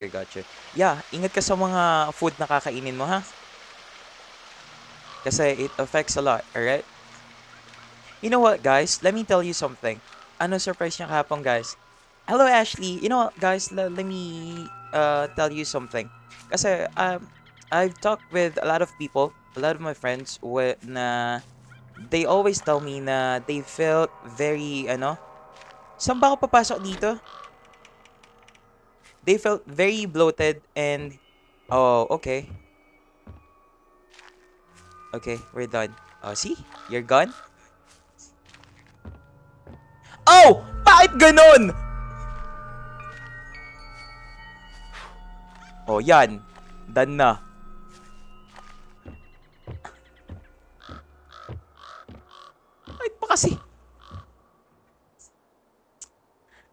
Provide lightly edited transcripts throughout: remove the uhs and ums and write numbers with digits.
Gotcha. Yeah, ingat ka sa mga food na kakainin mo, ha? Kasi it affects a lot, alright? You know what, guys? Let me tell you something. Ano surprise niya kahapon, guys? Hello, Ashley. You know what, guys? Let me tell you something. Kasi I've talked with a lot of people, a lot of my friends, na they always tell me na they felt very, saan ba ako papasok dito? They felt very bloated and, oh, okay. Okay, we're done. Oh, see? You're gone? Oh! Bakit ganun? Oh, yan. Done na. Bakit pa kasi?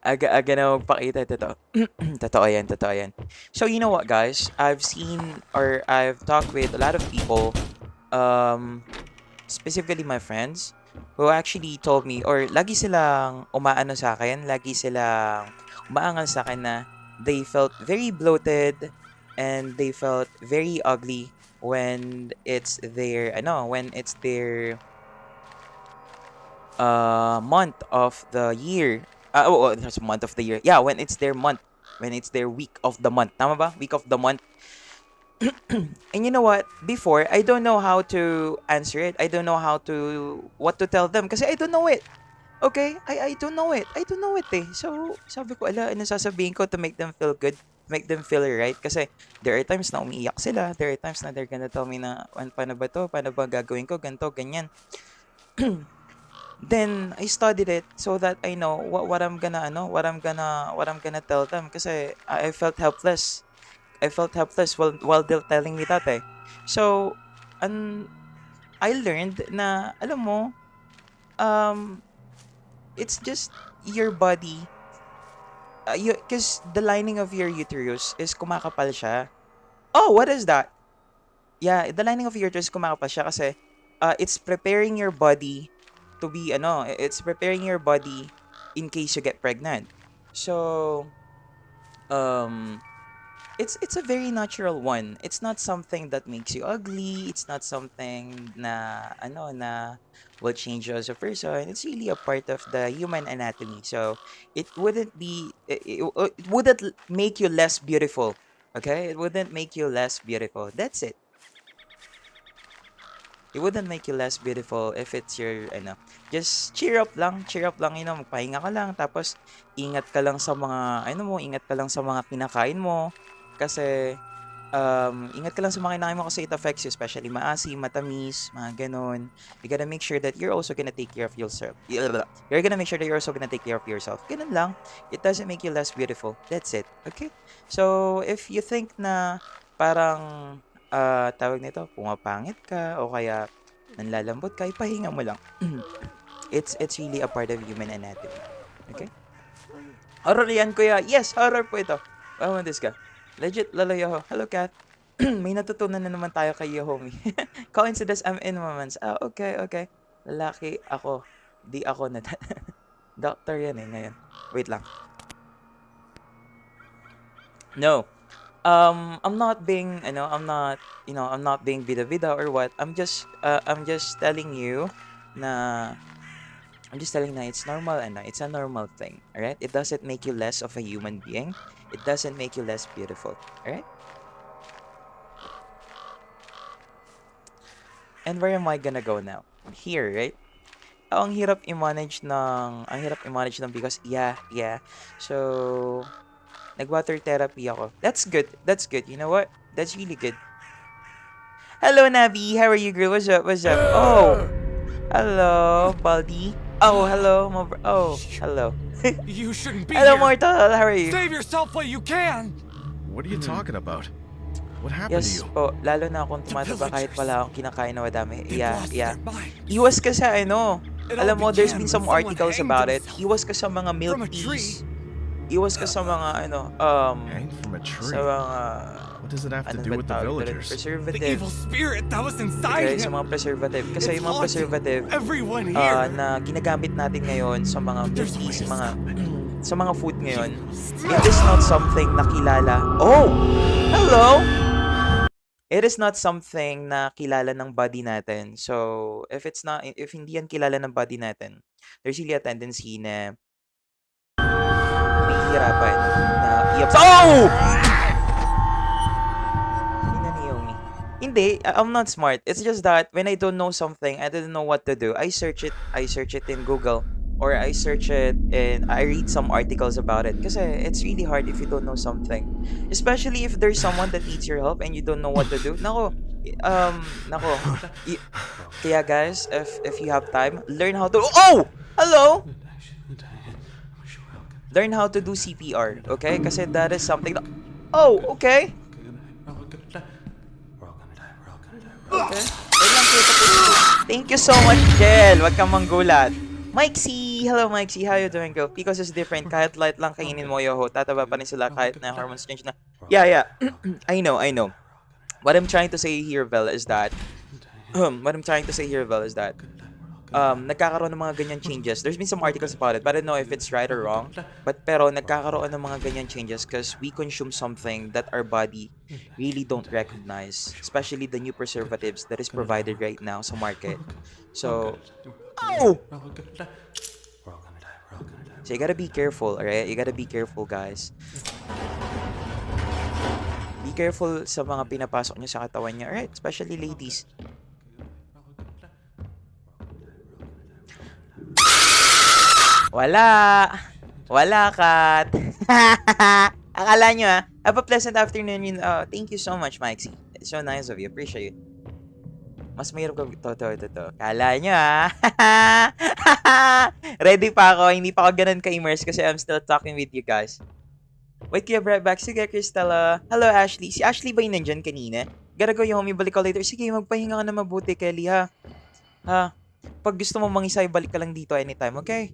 Aga na magpakita. Totoo. Totoo yan, totoo yan. So, you know what, guys? I've seen or I've talked with a lot of people, specifically my friends, who actually told me, or lagi silang umaano sa akin, lagi silang umaangal sa akin na they felt very bloated and they felt very ugly when it's their, month of the year. There's month of the year. Yeah, when it's their month. When it's their week of the month. Tama ba? Week of the month. And you know what? Before, I don't know how to answer it. I don't know what to tell them kasi I don't know it. Okay? I don't know it. I don't know it eh. So, sabi ko, ala, ano sasabihin ko to make them feel good? Make them feel right? Kasi there are times na umiiyak sila. There are times na they're gonna tell me na, paano ba to? Paano ba gagawin ko? Ganto, ganyan. Then I studied it so that I know what I'm gonna tell them kasi I felt helpless. I felt helpless while they're telling me that eh. So, I learned na alam mo, it's just your body, because the lining of your uterus is kumakapal siya. Oh, what is that? Yeah, the lining of your uterus kumakapal siya kasi it's preparing your body to be it's preparing your body in case you get pregnant. So it's a very natural one. It's not something that makes you ugly. It's not something na will change you as a person. It's really a part of the human anatomy. So it wouldn't make you less beautiful. Okay? It wouldn't make you less beautiful. That's it. It wouldn't make you less beautiful if it's your, just cheer up lang, magpahinga ka lang, tapos ingat ka lang sa mga, ingat ka lang sa mga kinakain mo, kasi, ingat ka lang sa mga kinakain mo kasi it affects you, especially maasim, matamis, mga ganon. You gotta make sure that you're also gonna take care of yourself. You're gonna make sure that you're also gonna take care of yourself. Ganun lang. It doesn't make you less beautiful. That's it. Okay? So, if you think na parang tawag nito, pumapangit ka o kaya nanlalambot ka, ipahinga mo lang. It's really a part of human anatomy. Okay? Horror yan, kuya. Yes, horror po ito. Oh, this ka. Legit, Lolo Yoho. Hello, Kat. May natutunan na naman tayo kay Yohomi. Coincidence, I'm in moments. Okay. Lalaki ako. Di ako na... Doctor yan eh, ngayon. Wait lang. No. I'm not being bida-bida or what. I'm just telling you na it's normal and it's a normal thing. All right? It doesn't make you less of a human being. It doesn't make you less beautiful. All right? And where am I gonna go now? Here, right? Ang hirap i-manage ng because yeah. So nag-water therapy ako. That's good. You know what? That's really good. Hello, Navi. How are you, girl? What's up? Oh. Hello, Baldi. Oh, hello. Hello. You shouldn't be Hello, here. Mortal. How are you? Save yourself while you can. What are you talking about? What happened to Yes you? po. Lalo na akong tumataba kahit wala akong kinakain na madami. They've lost Yeah. their mind. Iwas ka sa It all Alam mo, there's began been some when someone articles hanged about it. himself Iwas ka sa mga milk from a tree. teas. Iwas ka sa mga Hanged from a tree? sa mga What does it have to do ba with the tawag doon? villagers? The Preservative. evil spirit that was inside Okay, sa him. mga preservative. Kasi It's yung mga haunting preservative everyone here. na ginagamit natin ngayon sa mga But milk there's a way teas, to stop it. sa mga food ngayon, it is not something na kilala. Oh! Hello! It is not something na kilala ng body natin. So, if hindi yan kilala ng body natin, there's really a tendency na mahihirapan na Oh! Ina ni Yomi. Hindi, I'm not smart. It's just that when I don't know something, I don't know what to do. I search it in Google, or I search it and I read some articles about it. Kasi it's really hard if you don't know something. Especially if there's someone that needs your help and you don't know what to do. Nako. Kaya guys, if you have time, learn how to Oh! Hello! Learn how to do CPR, okay? Kasi that is something that... Oh, okay. Okay. Wait lang, thank you so much, Jel. Wag kang manggulat. Mikesy! Hello, Mikesy. How you doing, girl? Because it's different. Kahit light lang kainin mo, yoho. Tataba pa rin sila kahit na hormones change na. Yeah. I know. What I'm trying to say here, Vel, is that... nagkakaroon ng mga ganyan changes. There's been some articles about it, but I don't know if it's right or wrong. Pero nagkakaroon ng mga ganyan changes because we consume something that our body really don't recognize. Especially the new preservatives that is provided right now sa market. So, oh! So you gotta be careful, alright? You gotta be careful, guys. Be careful sa mga pinapasok nyo sa katawan nyo, alright? Especially ladies. Wala, Kat. Akala nyo, have a pleasant afternoon. Thank you so much, Mikesy. It's so nice of you. Appreciate it. Mas mahirap ko. To. Kala nyo, Ready pa ako. Hindi pa ako ganun ka-immerse kasi I'm still talking with you guys. Wait, kaya right back. Sige, Cristela. Hello, Ashley. Si Ashley ba yung nandyan kanina? Gotta go, homie. Balik ko later. Sige, magpahinga ka na mabuti, Kelly, ha? Pag gusto mo mangisay, balik ka lang dito anytime, okay?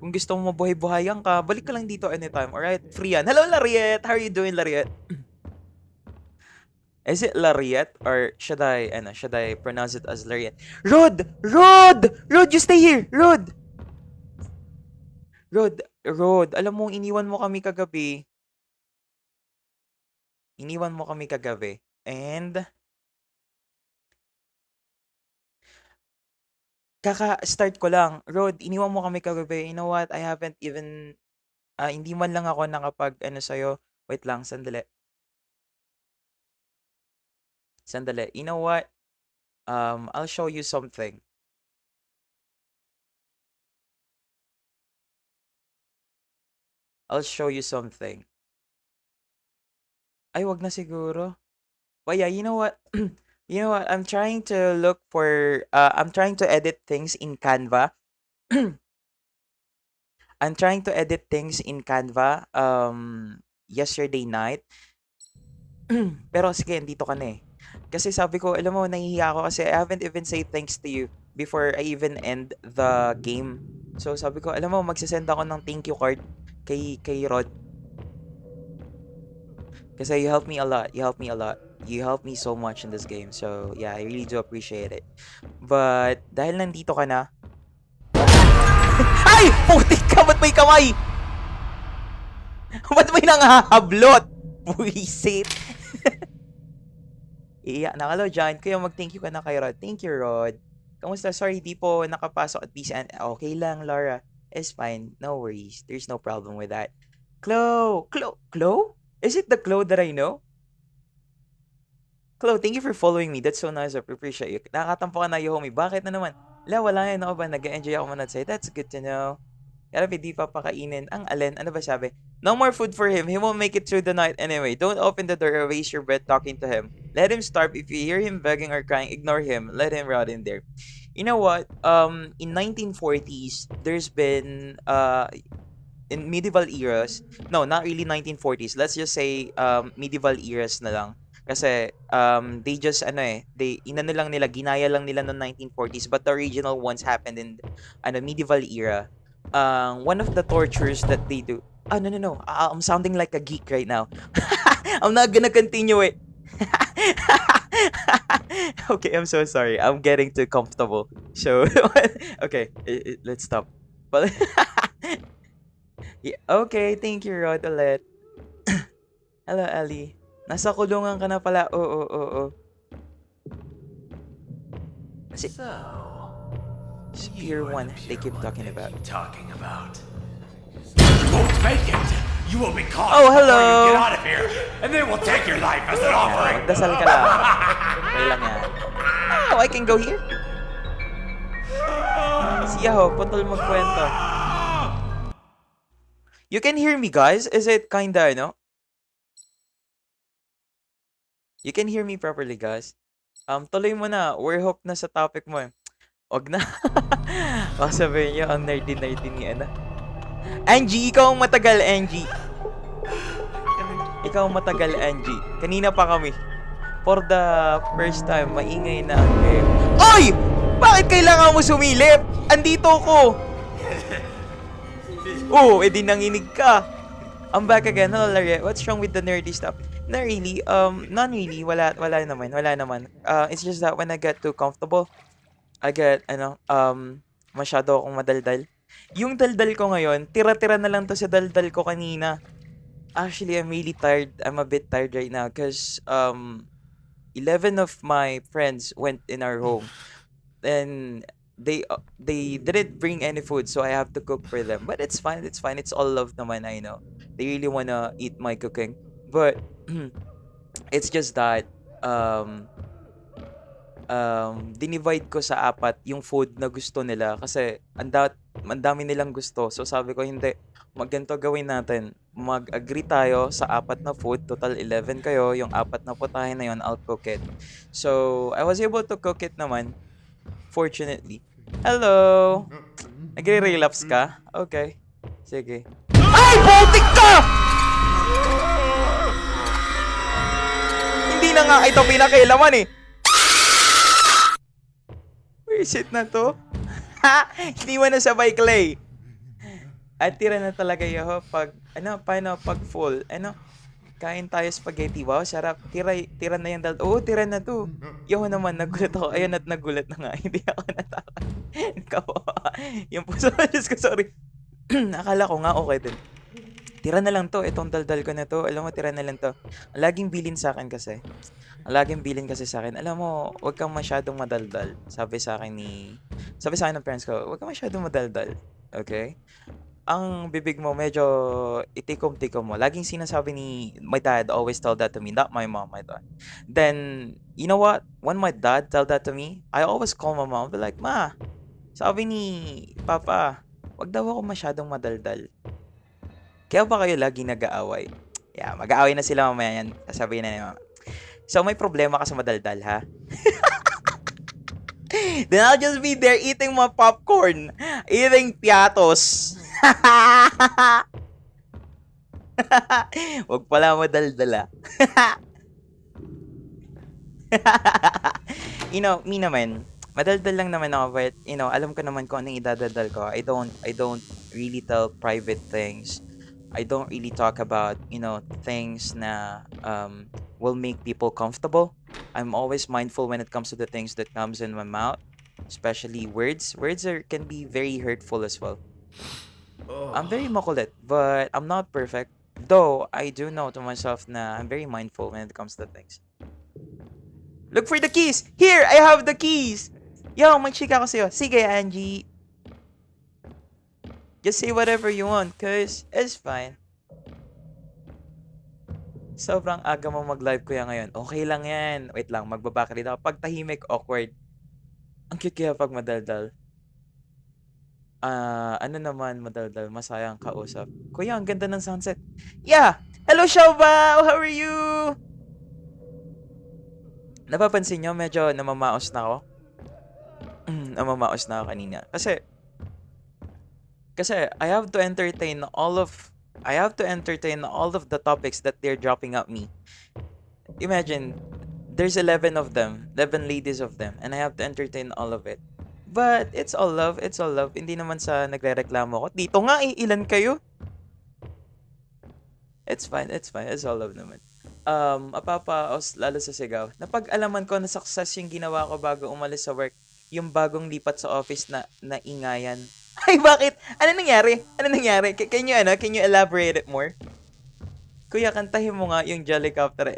Kung gusto mo mabuhay-buhayan ka, balik ka lang dito anytime, alright? Free yan. Hello, Lariet! How are you doing, Lariet? Is it Lariet? Or should I pronounce it as Lariet? Rod! You stay here! Rod! Alam mo, iniwan mo kami kagabi. And... Kaka-start ko lang. Rod, iniwan mo kami kagabi. You know what? I haven't even... hindi man lang ako nakapag... sa'yo. Wait lang, sandali. You know what? I'll show you something. Ay, wag na siguro. But yeah, you know what? I'm trying to look for... I'm trying to edit things in Canva. Yesterday night. Pero sige, dito ka na eh. Kasi sabi ko, alam mo, nahihiya ako kasi I haven't even said thanks to you before I even end the game. So sabi ko, alam mo, magsasend ako ng thank you card kay Rod. Kasi you helped me a lot. You helped me so much in this game. So yeah, I really do appreciate it. But dahil nandito ka na... Ay! Putik ka! Ba't may kamay? Ba't may nangahablot? Buisit. Iya, nakalo dyan. Kaya mag-thank you ka na kay Rod. Thank you, Rod. Kamusta? Sorry, di po nakapasok at least. Okay lang, Laura. It's fine. No worries. There's no problem with that. Chloe? Is it the Chloe that I know? Chloe, thank you for following me. That's so nice. I appreciate you. Nakatampo ka na, homie. Bakit na naman? Wala yan ako ba? Nag-enjoy ako man at say, that's good to know. Grabe, di pa pakainin. Ang alin, ano ba sabi? No more food for him. He won't make it through the night anyway. Don't open the door or waste your breath talking to him. Let him starve. If you hear him begging or crying, ignore him. Let him rot in there. You know what? In 1940s, there's been in medieval eras. No, not really 1940s. Let's just say medieval eras na lang. Kasi they just ginaya lang nila noong 1940s, but the original ones happened in medieval era. One of the tortures that they do. No. I'm sounding like a geek right now. I'm not gonna continue it. Okay, I'm so sorry. I'm getting too comfortable. So, okay, let's stop. But Okay, thank you, Rod, ulit. Hello, Ali. Nasa kulungan ka na pala. Oo. Kasi, Spear 1, they keep talking about. You won't make it. You will be caught Oh, before hello. you get out of here, and they will take your life as an offering. Magdasal ka lang. Okay lang yan. Oh, I can go here? Siya ho, putol magkwento. You can hear me, guys? Is it kinda, no? You can hear me properly, guys? Tuloy mo na. We're hooked na sa topic mo. Wag na. Baka sabihin nyo, ang nerdy-nerdy ni ano. Angie, ikaw ang matagal, Angie. Ikaw ang matagal, Angie. Kanina pa kami. For the first time, maingay na ang game. Oy! Bakit kailangan mo sumilip? Andito ko! Oh, edi nanginig ka. I'm back again. Hello, Larry. What's wrong with the nerdy stuff? Not really. Not really. Wala naman. It's just that when I get too comfortable, I get, masyado akong madaldal. Yung daldal ko ngayon, tira-tira na lang to sa daldal ko kanina. Actually, I'm really tired. I'm a bit tired right now because 11 of my friends went in our home. And they didn't bring any food, so I have to cook for them. But it's fine. It's all love naman, I know. They really wanna eat my cooking. But it's just that dinivide ko sa apat yung food na gusto nila kasi ang dami nilang gusto. So sabi ko, hindi, ganito gawin natin. Mag-agree tayo sa apat na food. Total 11 kayo. Yung apat na putahe na yun, I'll cook it. So I was able to cook it naman. Fortunately. Hello! Nagre-relapse ka? Okay. Sige. Ay! Boltik ka! Hindi na nga ito pinakailaman eh. Where is it na to? Ha! Hindi mo na sabay, Clay. At tira na talaga yun pag, paano pag full, kain tayo spaghetti. Wow, sarap. Tira na yan. Oo, tira na to. Yo naman, nagulat ako. Ayun at nagulat na nga. Hindi ako natakot. Yung puso. Diyos ko, sorry. Akala ko nga okay din. Tira na lang to. Itong daldal ko na to. Alam mo, tira na lang to. Ang laging bilin sa akin kasi. Alam mo, huwag kang masyadong madaldal. Sabi sa akin ng parents ko, huwag kang masyadong madaldal. Okay? Ang bibig mo medyo itikom-tikom mo. Laging sinasabi my dad always tell that to me, not my mom, my dad. Then, you know what? When my dad tell that to me, I always call my mom, be like, Ma, sabi ni Papa, wag daw ako masyadong madaldal. Kaya ba kayo lagi nag-aaway? Yeah, mag-aaway na sila mamaya yan. Sasabihin na ni Mama. So, may problema ka sa madaldal, ha? Then I'll just be there eating my popcorn, eating piatos. Wag pala madaldala. Me naman, madaldal lang naman ako, but alam ko naman kung anong idadaldal ko. I don't really tell private things. I don't really talk about, things na will make people comfortable. I'm always mindful when it comes to the things that comes in my mouth, especially words. Words can be very hurtful as well. I'm very makulit, but I'm not perfect. Though, I do know to myself na I'm very mindful when it comes to things. Look for the keys! Here! I have the keys! Yo, may chika ko sa'yo. Sige, Angie. Just say whatever you want, cause it's fine. Sobrang aga mo mag-live kuya ngayon. Okay lang yan. Wait lang, magbabakit ako. Pag tahimik, awkward. Ang cute kaya pag madaldal. Madaldal, masayang kausap. Kuya, ang ganda ng sunset. Yeah! Hello, Shauba! How are you? Napapansin nyo, medyo namamaos na ako. Namamaos na ako kanina. Kasi I have to entertain all of the topics that they're dropping at me. Imagine, there's 11 of them, 11 ladies of them, and I have to entertain all of it. But it's all love. Hindi naman sa nagrereklamo ko. Dito nga, ilan kayo? It's fine. It's all love naman. Lalo sa sigaw. Napag-alaman ko na success yung ginawa ko bago umalis sa work. Yung bagong lipat sa office na ingayan. Ay, bakit? Ano nangyari? Ano nangyari? Can you elaborate it more? Kuya, kantahin mo nga yung Jollycopter.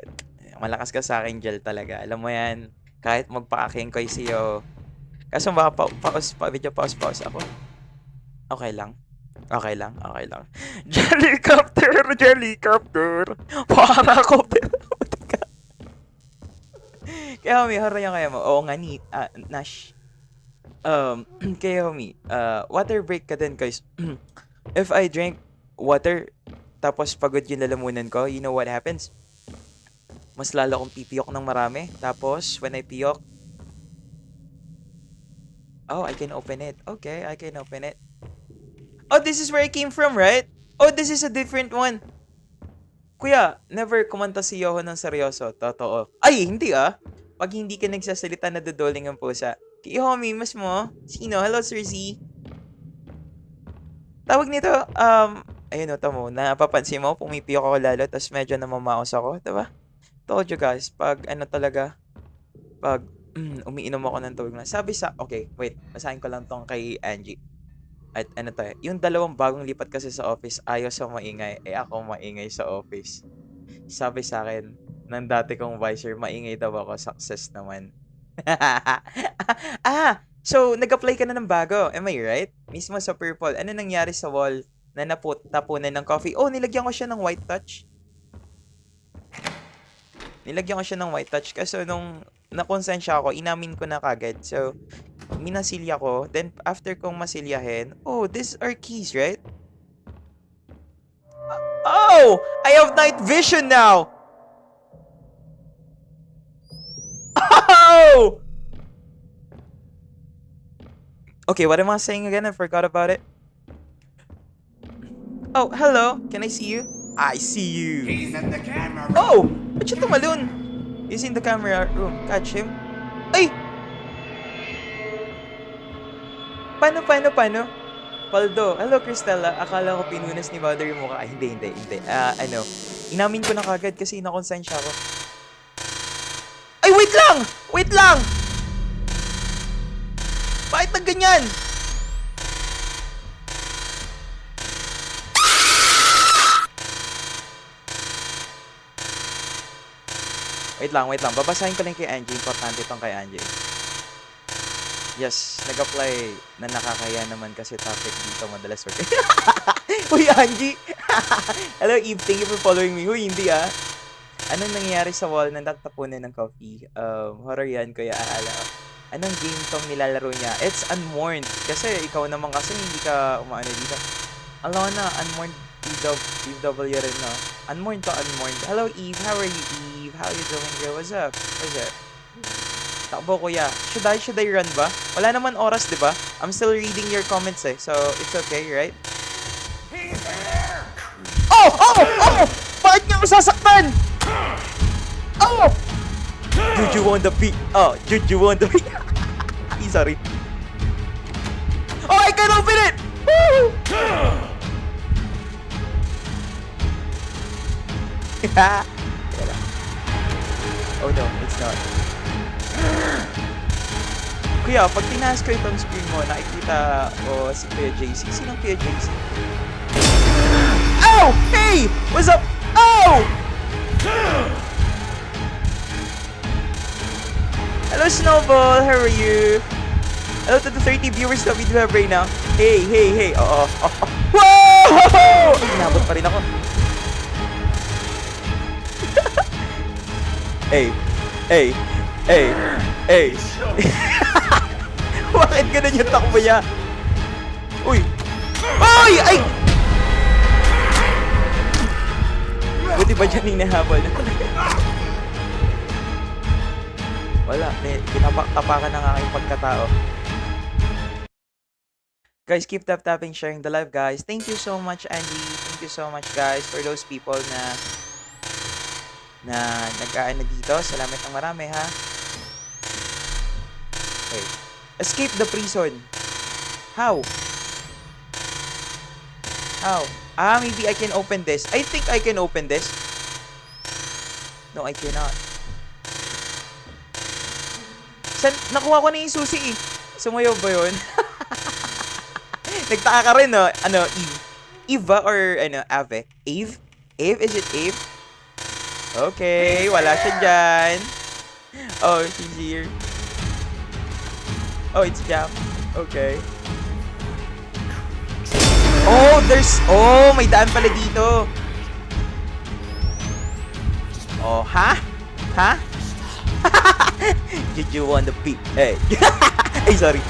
Malakas ka sa akin, Jel, talaga. Alam mo yan. Kahit magpa-aking ko'y siyo. Kaso baka pause ako. Okay lang. Okay lang. Jollycopter. Para ko, pero ka. Kaya, homie, harayan kaya mo. Oo nga, Nash. Kaya, homie, water break ka din, guys. If I drink water, tapos pagod yung lalamunan ko, you know what happens? Mas lalo akong pipiyok ng marami. Tapos, when I piyok, oh, I can open it. Okay, I can open it. Oh, this is where I came from, right? Oh, this is a different one. Kuya, never kumanta si Yoho ng seryoso. Totoo. Ay, hindi ah. Pag hindi ka nagsasalita, naduduling ang pusa. Kaya, homie, mas mo? Sino? Hello, Sir Z. Tawag nito, ayun o, tamo, napapansin mo, pumipiyok ako lalo, tapos medyo namamaos ako, diba? Told you guys, pag umiinom ako ng tubig na, okay, wait, basahin ko lang tong kay Angie. At ano to, yung dalawang bagong lipat kasi sa office, ayaw sa maingay, ako maingay sa office. Sabi sa akin, ng dati kong visor, maingay daw ako, success naman. So, nag-apply ka na ng bago, am I right? Mismo sa purple, ano nangyari sa wall na tapunan ng coffee? Oh, nilagyan ko siya ng white touch. Kasi nung nakonsensya ako, inamin ko na kagad. So, minasilya ko. Then, after kong masilyahin, oh, these are keys, right? Oh! I have night vision now! Oh! Okay, what am I saying again? I forgot about it. Oh, hello. Can I see you? I see you. He's in the camera. Oh! Ba't siya tumalon? He's in the camera room. Catch him. Ay! Paano? Paldo. Hello, Cristela. Akala ko pinunas ni Mother yung mukha. Ay, hindi. Inamin ko na kagad kasi nakonsensya ko. Ay, wait lang! Bakit na ganyan? Wait lang. Babasahin ko lang kay Angie. Importante itong kay Angie. Yes, nag-apply na nakakaya naman kasi topic dito madalas work. Uy, Angie! Hello, Eve. Thank you for following me. Uy, hindi ah. Anong nangyayari sa wall na natapunan ng coffee? Horror yan, Kuya Aala. Anong game tong nilalaro niya? It's Unmourned. Kasi ikaw naman kasi hindi ka umaano dito. Alam na, Unmourned EW rin na. Unmourned. Hello, Eve. How are you, Eve? How you doing, girl? What's up? Takbo, Kuya. Should I run ba? Wala naman oras, di ba? I'm still reading your comments eh. So, it's okay, right? He's here. Oh! Bakit niya ako sasaktan? Oh! Juju on the beat. Sorry. Oh, I can open it! Woo! Oh no, it's not. Kuya, pag tinaas ko itong screen mo, nakikita ko si Kuya JC. Sinong Kuya JC? Oh! Hey! What's up? Oh! Hello, Snowball. How are you? Hello to the 30 viewers that we do have right now. Hey. Oo. Whoa! Inabot pa rin ako. Hey. Bakit ganun yung takbo niya? Uy! Ay! Buti ba dyan yung nahabol? Wala, pinapak-tapakan ng aking pagkatao. Guys, keep tapping, sharing the live, guys. Thank you so much, Angie. Thank you so much, guys, for those people na nag-aano dito. Salamat ng marami, ha? Okay. Escape the prison. How? Maybe I can open this. I think I can open this. No, I cannot. Nakuha ko na yung susi eh. Sumayaw ba yun? Nagtaka ka rin, no? Ano, Eve? Eva or, ano, Ave? Ave? Ave? Is it Ave? Okay, wala siya dyan. Oh, she's here. Oh, it's Jam. Okay. Oh, may daan pala dito. Oh, ha? Ha? Did you want the beat? Hey. Ay, sorry.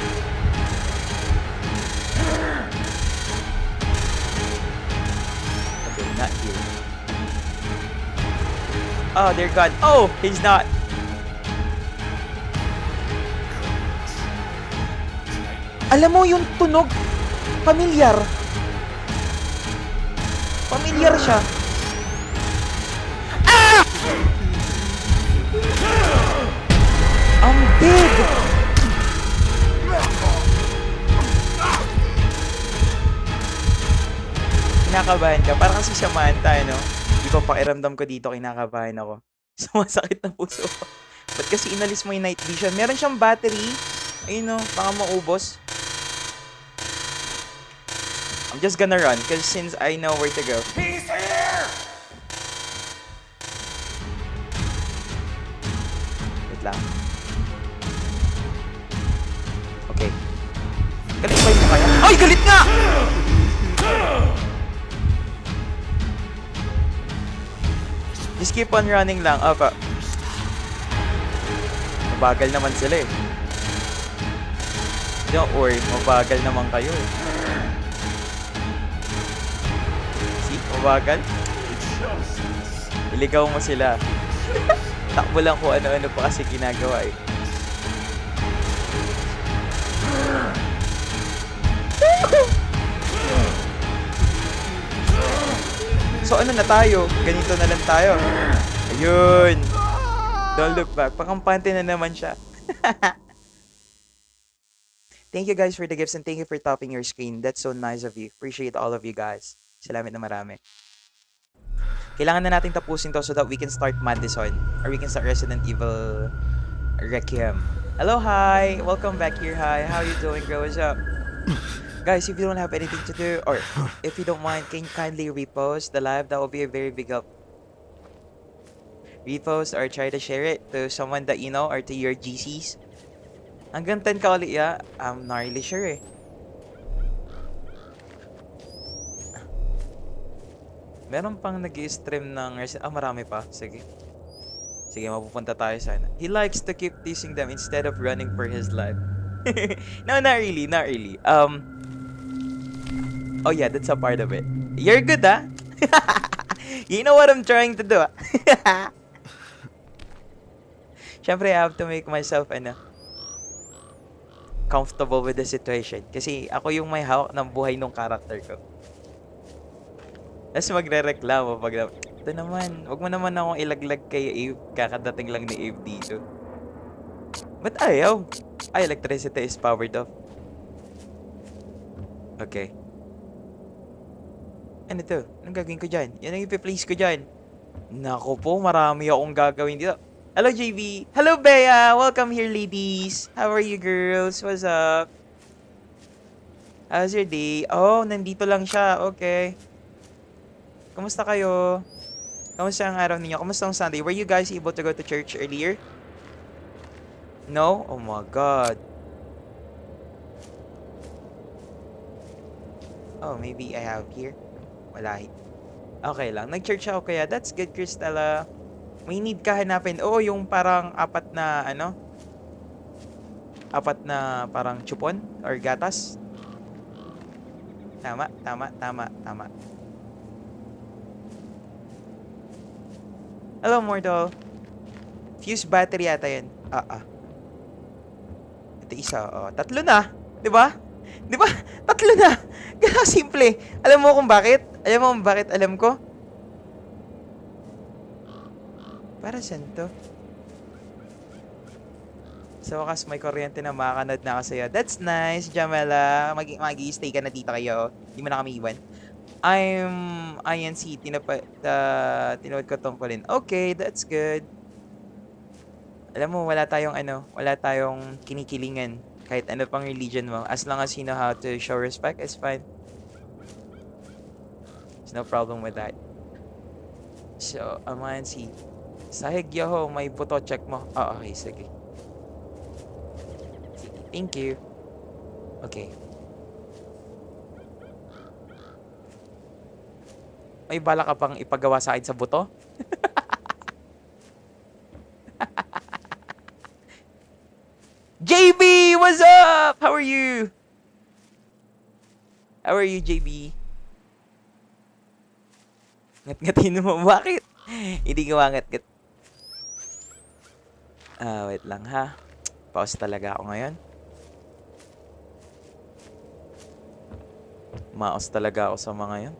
Okay, not here. Oh, they're gone. Oh, he's not. Alam mo yung tunog, familiar. Familiar siya. Ah! Ang big! Kinakabahan ka. Parang kasi Samantha, no? Di ba pakiramdam ko dito, kinakabahan ako. Sumasakit na puso ko. Ba't kasi inalis mo yung night vision? Meron siyang battery. Ayun, no? Baka maubos. I'm just gonna run because since I know where to go. He's here! Wait lang. Okay. Galit pa yung kaya? Ay, galit nga! Just keep on running lang. Apa. Mabagal naman sila eh. Don't worry, mabagal naman kayo eh. See? Mabagal? Iligaw mo sila. Takbo lang kung ano-ano pa kasi ginagawa eh. So ano na tayo? Ganito na lang tayo. Ayun. Don't look back. Pakampante na naman siya. Thank you guys for the gifts and thank you for topping your screen. That's so nice of you. Appreciate all of you guys. Salamat na marami. Kailangan na natin tapusin to so that we can start Madison or we can start Resident Evil Requiem. Hello, hi! Welcome back here, hi. How you doing, girl? What's up? Guys, if you don't have anything to do or if you don't mind, can you kindly repost the live? That will be a very big help. Repost or try to share it to someone that you know or to your GCs. Hanggang 10 ka ulit, yeah? I'm not really sure eh. Meron pang nag-i-stream ng... marami pa. Sige. Sige, mapupunta tayo sana. He likes to keep teasing them instead of running for his life. No, not really. Not really. Oh yeah, that's a part of it. You're good, ah? You know what I'm trying to do, ah? Siyempre, I have to make myself, comfortable with the situation. Kasi ako yung may hawak ng buhay ng character ko. Tapos magre-reklamo pag ito naman, wag mo naman akong ilaglag kay Eve. Kakadating lang ni Eve dito. Ba't ayaw? Ay, electricity is powered off. Okay. Ano to? Anong gagawin ko dyan? Yan ang ipi-place ko dyan. Naku po, marami akong gagawin dito. Hello, JV. Hello, Bea. Welcome here, ladies. How are you, girls? What's up? How's your day? Oh, nandito lang siya. Okay. Kamusta kayo? Kamusta ang araw ninyo? Kamusta ang Sunday? Were you guys able to go to church earlier? No? Oh my God. Oh, maybe I have here. Wala. Okay lang. Nag-church ako kaya. That's good, Cristela. May need ka hanapin. Oo, yung parang apat na parang chupon or gatas. Tama. Hello, Mordol. Fuse battery yata yan. Ito isa. Tatlo na. Diba? Tatlo na. Ganun simple. Alam mo kung bakit? Alam ko? Para saan to? Sa wakas may kuryente na makakanood na ako sa'yo. That's nice, Jamela. Mag-i-stay ka na dito kayo. Hindi mo na kami iwan. I'm INC. Tinawad ko tungkulin. Okay, that's good. Alam mo, wala tayong kinikilingan. Kahit ano pang religion mo. As long as you know how to show respect, it's fine. There's no problem with that. So, Amansi. Sahig Yoho, may buto check mo. Oh, okay, sige. Sige, thank you. Okay. May bala ka pang ipagawa sa akin sa buto? JB, what's up? How are you? How are you, JB? Ngat-ngatin mo. Bakit? Hindi ko ngat-ngat. Wait lang ha. Pause talaga ako ngayon. Maos talaga ako sa mga yan.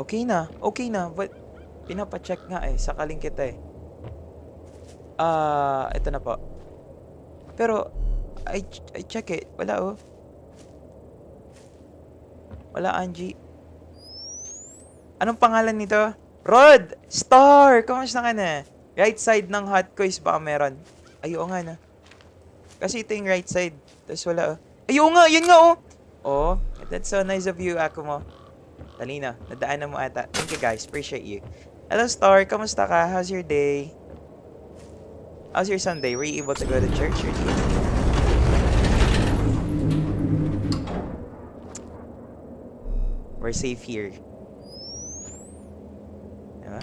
Okay na. Okay na. But, pinapacheck nga eh. Sakaling kita eh. Ito na po. Pero, I check it. Wala oh. Wala, Angie. Anong pangalan nito? Rod! Star! Kamusta ka na? Right side ng hot quiz baka meron. Ay, oo nga na. Kasi ito yung right side. Tapos wala oh. Ay, oo nga! Yun nga oh! Oh, that's so nice of you, Akumo. Talina, nadaanan mo ata. Thank you guys. Appreciate you. Hello, Star. Kamusta ka? How's your day? How's your Sunday? Were you able to go to church or not? We're safe here. Diba?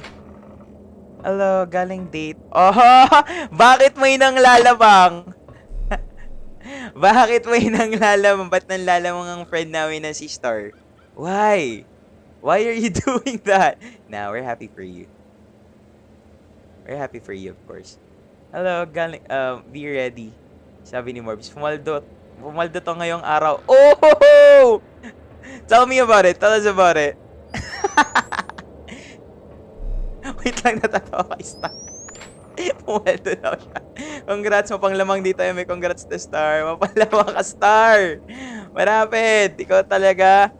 Hello, galing date. Oh, bakit may nang lalabang? Bakit may nang lalabang? Ba't nang lalabang ang friend namin na si Star? Why? Why are you doing that? Nah, we're happy for you. We're happy for you, of course. Hello, galing, be ready. Sabi ni Morbs, pumaldo to ngayong araw. Oh! Tell me about it. Tell us about it. Wait lang, natatawa kay Star. Pumaldo daw siya. Congrats, mapanglamang dito. May congrats to Star. Mapanglamang ka, Star. Marapit. Ikaw talaga.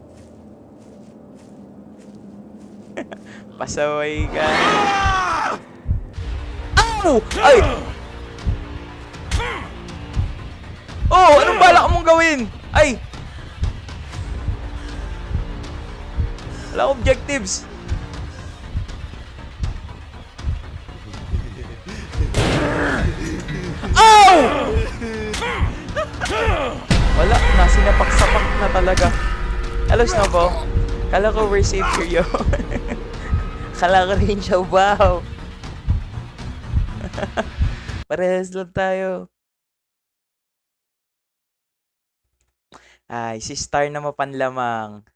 Pasaway ka. Ow! Ay! Oh! Anong balak mong gawin? Ay! Wala akong objectives. Ow! Wala. Nasinapak-sapak na talaga. Hello, Snowball. Kala ko we're safe here, yo. Kala ko rin siya, wow. Parehas lang tayo. Ay, si Star na mapanlamang.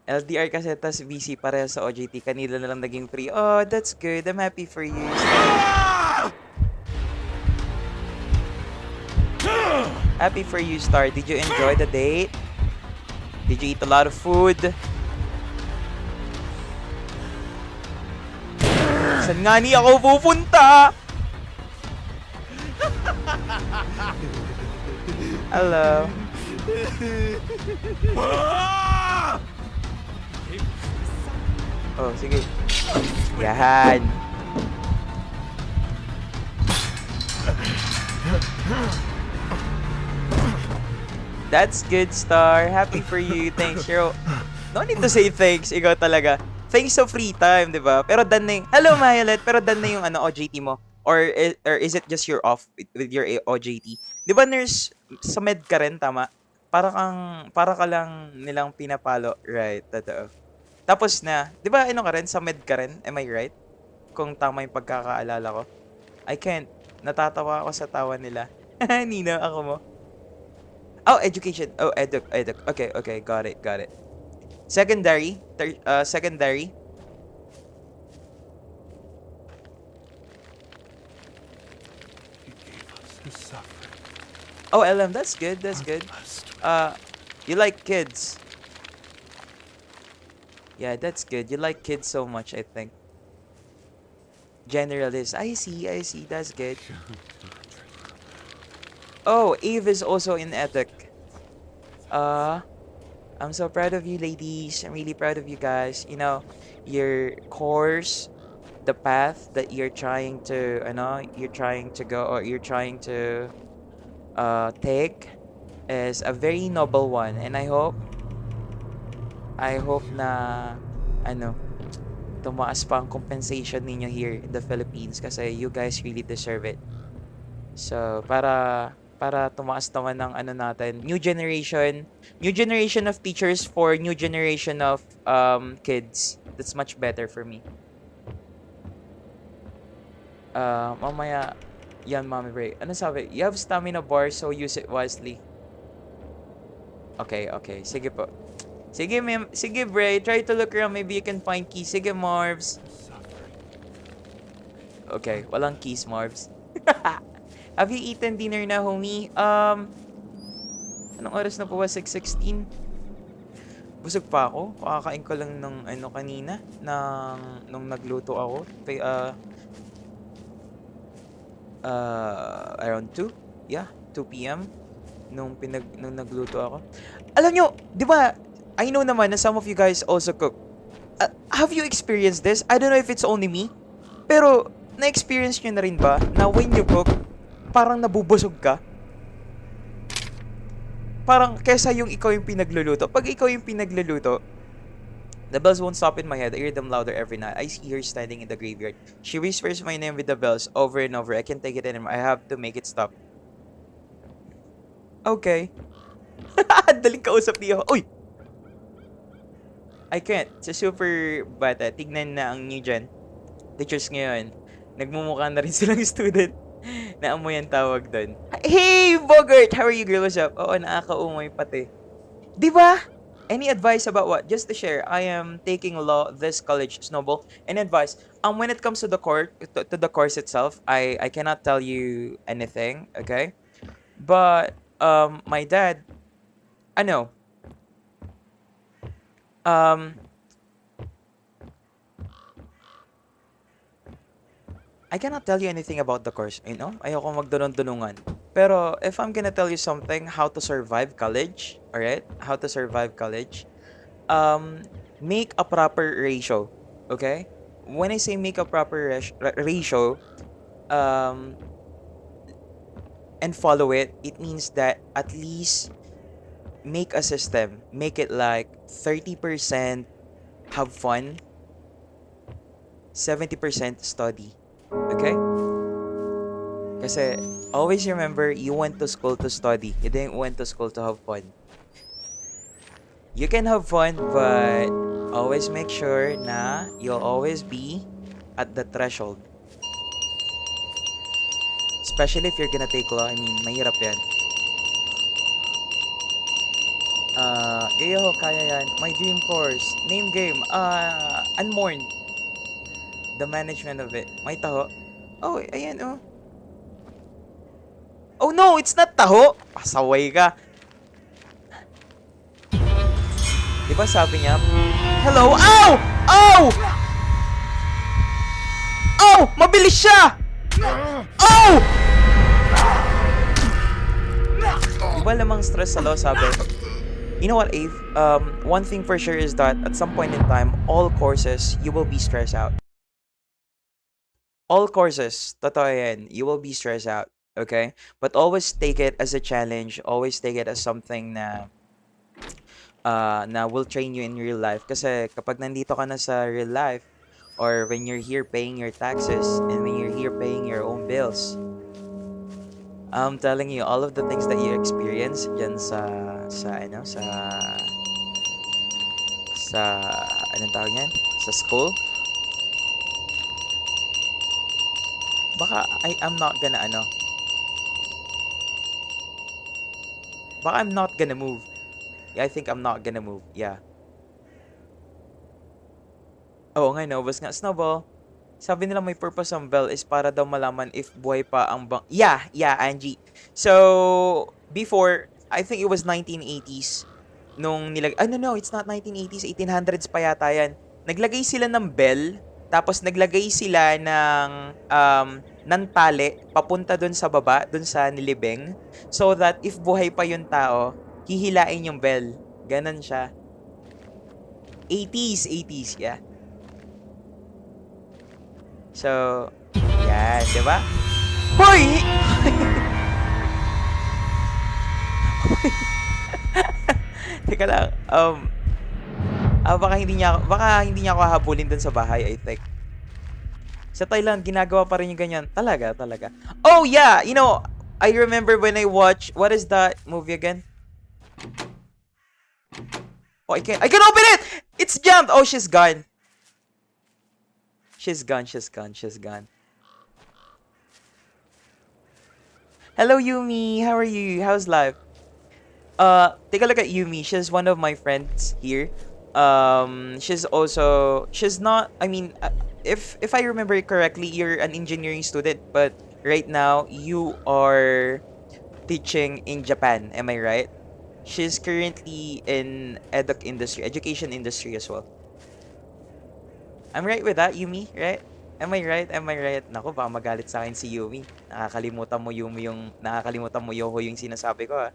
LDR kasi tas VC pareho sa OJT. Kanila na lang naging free. Oh, that's good. I'm happy for you, Star. Happy for you, Star. Did you enjoy the date? Did you eat a lot of food? Saan nga ni ako pupunta? Hello. Oh, sige. Yan. That's good, Star. Happy for you. Thanks, Shiro. No need to say thanks. Ikaw talaga. Thanks sa free time, di ba? Pero done na yung... Hello, Violet. Pero done na yung OJT mo. Or is it just you're off with your OJT? Di ba, nurse, sa med ka rin, tama? Para ka lang nilang pinapalo. Right, totoo. Tapos na, di ba, ka rin? Sa med ka rin? Am I right? Kung tama yung pagkakaalala ko. I can't. Natatawa ako sa tawa nila. Nina, ako mo. Oh, education. Oh, eduk. Okay, got it. Secondary. Secondary. Oh, LM, that's good. You like kids. Yeah, that's good. You like kids so much, I think. Generalist. I see. That's good. Oh, Eve is also in ethic. I'm so proud of you, ladies. I'm really proud of you guys. You know, your course, the path that you're trying to, you're trying to go or you're trying to take is a very noble one. And I hope na, ano, tumaas pa ang compensation ninyo here in the Philippines kasi you guys really deserve it. So, para tumaas naman ng ano natin, new generation of teachers for new generation of kids. That's much better for me. Mamaya, yan, Mommy Bray. Ano sabi? You have stamina bar, so use it wisely. Okay. Sige po. Sige, ma'am. Sige, Bray. Try to look around. Maybe you can find keys. Sige, Marvs. Okay, walang keys, Marvs. Have you eaten dinner na, homie? Anong oras na po ba? 6:16? Busog pa ako. Kakakain ko lang ng kanina. Nung nagluto ako. Around 2? Yeah, 2 p.m. Nung nagluto ako. Alam nyo, di ba, I know naman na some of you guys also cook. Have you experienced this? I don't know if it's only me. Pero, na-experience nyo na rin ba na when you cook, parang nabubusog ka? Parang kesa yung ikaw yung pinagluluto. Pag ikaw yung pinagluluto, the bells won't stop in my head. I hear them louder every night. I see her standing in the graveyard. She whispers my name with the bells over and over. I can't take it anymore. I have to make it stop. Okay. Daling kausap niya. Uy! I can't. Sa super bata, tignan na ang new gen. Teachers ngayon, nagmumukha na rin silang student. Naamoy ang tawag doon. Hey, Bogart! How are you, girl? What's up? Oo, nakakaumay pati. Diba? Any advice about what? Just to share, I am taking law this college, Snowball. Any advice? When it comes to the course itself, I cannot tell you anything, okay? But my dad, I cannot tell you anything about the course, ayoko magdunong-dunungan. Pero if I'm gonna tell you something, how to survive college, alright? How to survive college, make a proper ratio, okay? When I say make a proper ratio, and follow it, it means that at least make a system. Make it like 30% have fun, 70% study. Okay? Kasi always remember, you went to school to study. You didn't went to school to have fun. You can have fun, but always make sure na you'll always be at the threshold. Especially if you're gonna take law. I mean, mahirap yan. Gayo, kaya yan. My dream course. Name game. Unmourned. The management of it. May taho. Oh, ayan, oh. Oh no, it's not taho. Pasaway ka. Diba sabi niya, hello? Ow! Ow! Oh! Mabilis siya! Oh! Diba lamang stress sa law, sabi? You know what, Ave? One thing for sure is that at some point in time, all courses, you will be stressed out. All courses, totoo yan, you will be stressed out, okay? But always take it as a challenge. Always take it as something na will train you in real life. Kasi kapag nandito ka na sa real life, or when you're here paying your taxes, and when you're here paying your own bills, I'm telling you, all of the things that you experience dyan anong tawag yan? Sa school, baka I'm not gonna move. Yeah, I think I'm not gonna move. Yeah. Oo nga, naubos nga. Snowball, sabi nila may purpose ang bell is para daw malaman if buhay pa ang bang... Yeah, Angie. So, before, I think it was 1980s, nung no, it's not 1980s, 1800s pa yata yan. Naglagay sila ng bell, tapos naglagay sila ng tali, papunta dun sa baba, dun sa nilibing, so that if buhay pa yung tao, hihilain yung bell. Ganon siya. 80s, yeah. So, yan, di ba? Hoy! Teka lang, baka hindi niya ako hahabulin dun sa bahay, I think. Sa Thailand, ginagawa pa rin yung ganyan. Talaga. Oh, yeah! You know, I remember when I watched, what is that movie again? Oh, I can open it! It's jammed! Oh, she's gone. She's gone. Hello, Yumi. How are you? How's life? Take a look at Yumi. She's one of my friends here. She's not, I mean, if I remember correctly, you're an engineering student, but right now you are teaching in Japan. Am I right? She's currently in education industry as well. I'm right with that, Yumi, right? Am I right? Naku, baka magalit sa akin si Yumi. Nakakalimutan mo Yoho yung sinasabi ko, ah.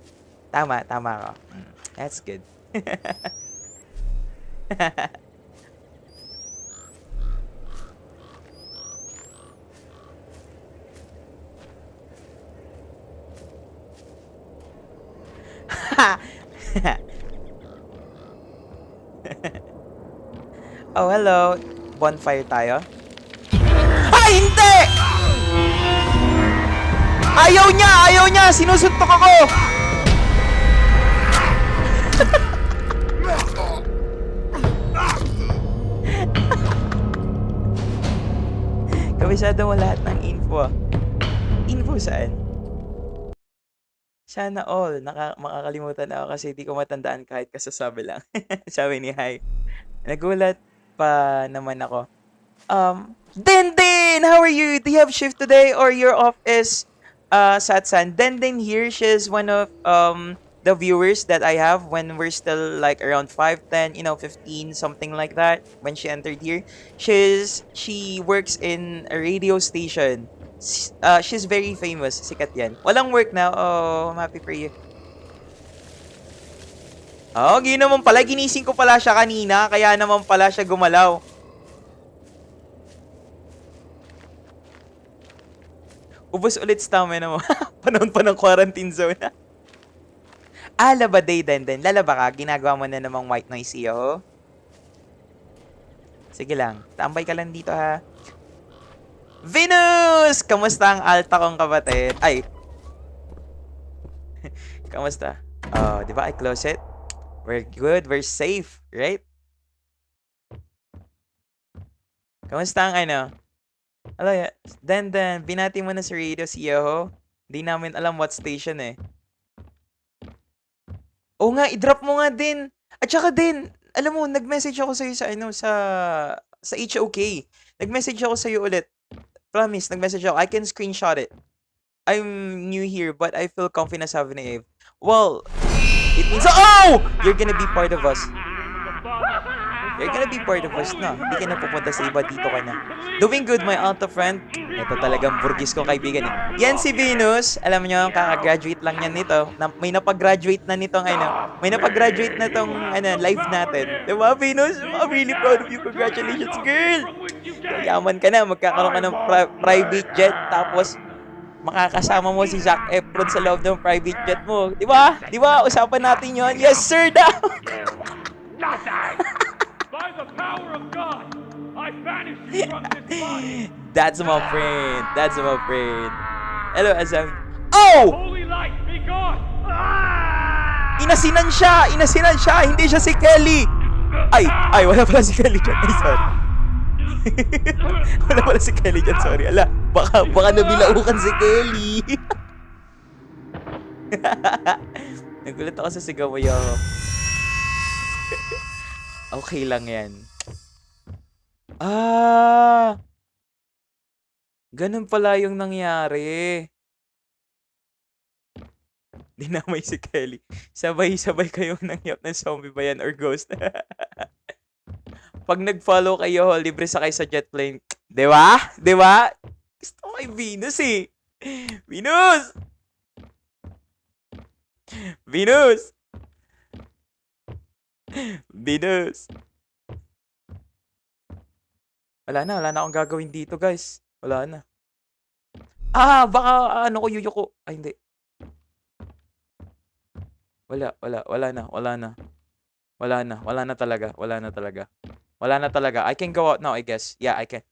Tama ka. That's good. Oh, hello. Bonfire tayo. Ay, hindi! Ayaw niya! Sinusuntok ako! Kabisado mo lahat ng info. Info saan? Sana all. Makakalimutan ako kasi di ko matandaan kahit kasasabi lang. Sabi ni Hai. Nagulat pa naman ako. Denden! How are you? Do you have shift today or your off is Satsan? Denden here. She's one of the viewers that I have when we're still like around 5, 10, 15, something like that when she entered here. She works in a radio station. She's very famous. Sikat yan. Walang work now. Oh, I'm happy for you. Oh, naman pala. Ginising ko pala siya kanina. Kaya naman pala siya gumalaw. Ubus ulit stamina mo. Panahon pa ng quarantine zone. Laba day, Denden. Lalaba ka. Ginagawa mo na namang white noise iyo. Sige lang. Tambay ka lang dito, ha. Venus! Kamusta ang alta kong kapatid? Ay. Kamusta? Oh, di ba? I close it. We're good. We're safe. Right? Kamusta ang Hello, Denden. Binati mo na sa radio si Yoho. Di namin alam what station eh. Oo nga, i-drop mo nga din. At saka din, alam mo, nag-message ako sa'yo sa HOK. Nag-message ako sa'yo ulit. Promise, nag-message ako. I can screenshot it. I'm new here, but I feel confident sabi ni Eve. Well, it means, oh! You're gonna be part of us. You're gonna be part of us na. Hindi ka na pupunta sa iba, dito ka na. Doing good, my auto friend. Ito talagang burgis ko kaibigan eh. Yan si Venus. Alam nyo, kaka-graduate lang yan nito. May napag-graduate na nitong may napag-graduate na tong live natin. Diba, Venus? I'm really proud of you. Congratulations, girl! Yaman ka na. Magkakaroon ka ng private jet. Tapos, makakasama mo si Zac Efron sa loob ng private jet mo. Diba? Diba? Usapan natin yon. Yes, sir, daw! By the power of God, I banish you from this body. That's my friend. Hello, Azam. Oh! Holy light, be gone. Inasinan siya. Hindi siya si Kelly. Ay, wala pala si Kelly dyan. Ay, sorry. Wala pala si Kelly dyan, sorry. Ala, baka nabilaukan si Kelly. Nagulat ako sa sigaw mo, Yoho. Okay lang yan. Ganun pala yung nangyari. Dinamay si Kelly. Sabay-sabay kayong nangyap ng zombie ba yan or ghost? Pag nag-follow kayo, libre sakay sa jet plane. Diba? Gusto ko kay Venus eh. Venus! Venus. Wala na akong gagawin dito, guys. Wala na. Baka ano ko, yuyuko. Ay, hindi. Wala na. Wala na talaga. Wala na talaga. I can go out now, I guess. Yeah, I can.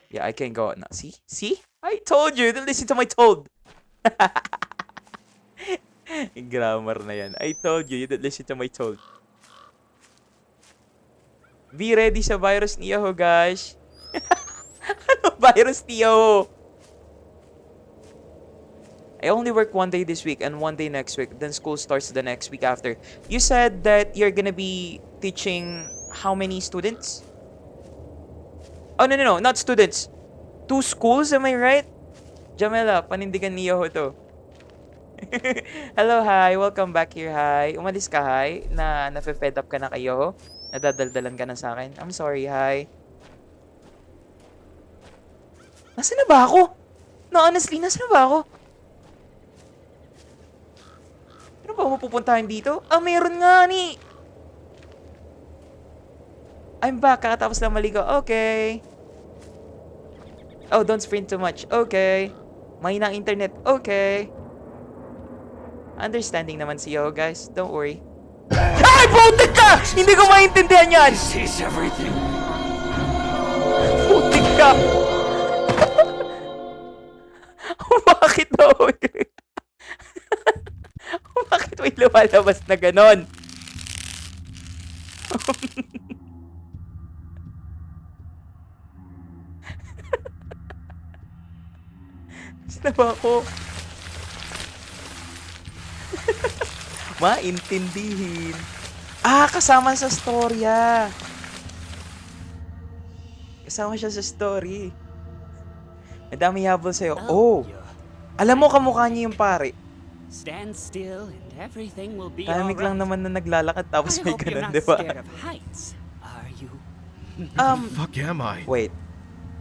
Yeah, I can go out now. See? I told you. Don't listen to my told. Grammar na yan. I told you. You don't listen to my told. Be ready sa virus ni Yahoo, guys. Ano virus ni Yahoo? I only work one day this week and one day next week. Then school starts the next week after. You said that you're gonna be teaching how many students? Oh, no. Not students. 2 schools, am I right? Jamela, panindigan ni Yahoo to. Hello, hi. Welcome back here, hi. Umalis ka, hi? Na-fed up ka na kay Yahoo? Nadadaldalan ka na sa akin? I'm sorry, hi. Nasaan na ba ako? No, honestly, nasaan na ba ako? Ano ba mapupuntahan dito? Meron nga ni. I'm back. Kakatapos lang maligo. Okay. Oh, don't sprint too much. Okay. Mahina ang internet. Okay. Understanding naman si Yo, guys. Don't worry. Ay, putik ka! Hindi ko maintindihan yan! This is everything. Putik ka! Bakit daw? Bakit may lumalabas na ganon? Saan ba ako? Maintindihin. Kasama sa storya. Kasama siya sa story. Madami habol sa'yo. Oh! Alam mo kamukha niya yung pare. Stand still and everything will be Tahimik lang alright. naman na naglalakad tapos I may hope you're ganun, not di ba? scared of heights, are you? Fuck am I? Wait.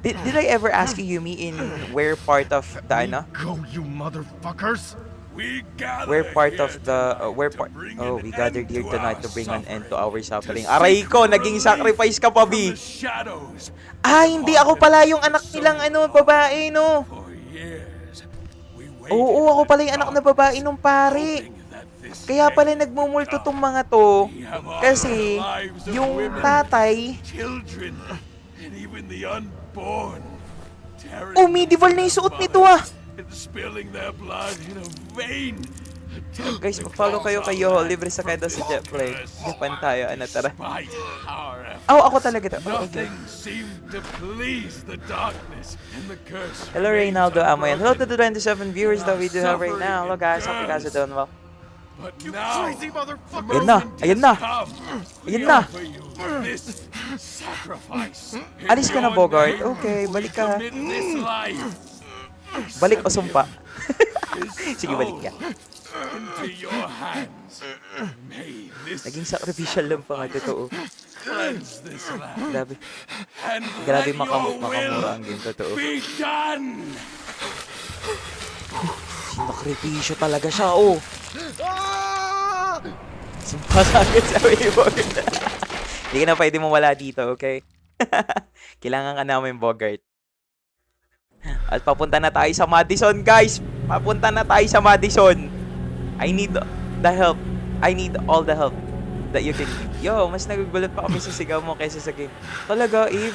Did I ever ask you, Yumi, in where part of the, ano? Go, you motherfuckers! We gather Where part here of the, tonight where to part? bring Oh, an we gathered end here to tonight our to bring an end to suffering, our suffering. to Aray ko, seek naging relief sacrifice ka pa, from B. the shadows. Hindi ako pala yung anak nilang, ano, babae, no? For years, we Oo, ako pala yung anak na babae nung pare. Kaya pala nagmumulto tong mga to. Kasi, yung tatay, children and even the unborn. medieval na yung suot nito, And spilling their blood in a vain. Guys, mag-follow kayo kayo. Libre sa kayo sa Jetplay. Japan tayo. Ano, tara. Despite our efforts, Ako talaga to. Okay. nothing seemed to please the darkness and the curse. Hello, Reynaldo Amoyan. Hello to the 27 viewers that we do have right now. Hello, guys. Hope you guys are doing well. But now, Crazy motherfucker! Ayan na, ayan na. Ayan na. This sacrifice. Alis ka na, Bogart. Okay, balik ka. Commit this life Balik o sumpa. Sige, balik ka. into your hands. May this Naging sacrificial lang pa nga, totoo. cleanse this land. Grabe. And Grabe let your makamura will ang game, totoo. be done. Sinakripisyo talaga siya, oh. Sumpa ka agad sa Bogart. Hindi ka na pwede mawala dito, okay? Kailangan ka namin, Bogart. At papunta na tayo sa Madison, guys. Papunta na tayo sa Madison. I need the help. I need all the help that you can give. Yo, mas nagugulat pa kami sa sigaw mo kaysa sa game. Talaga, Eve?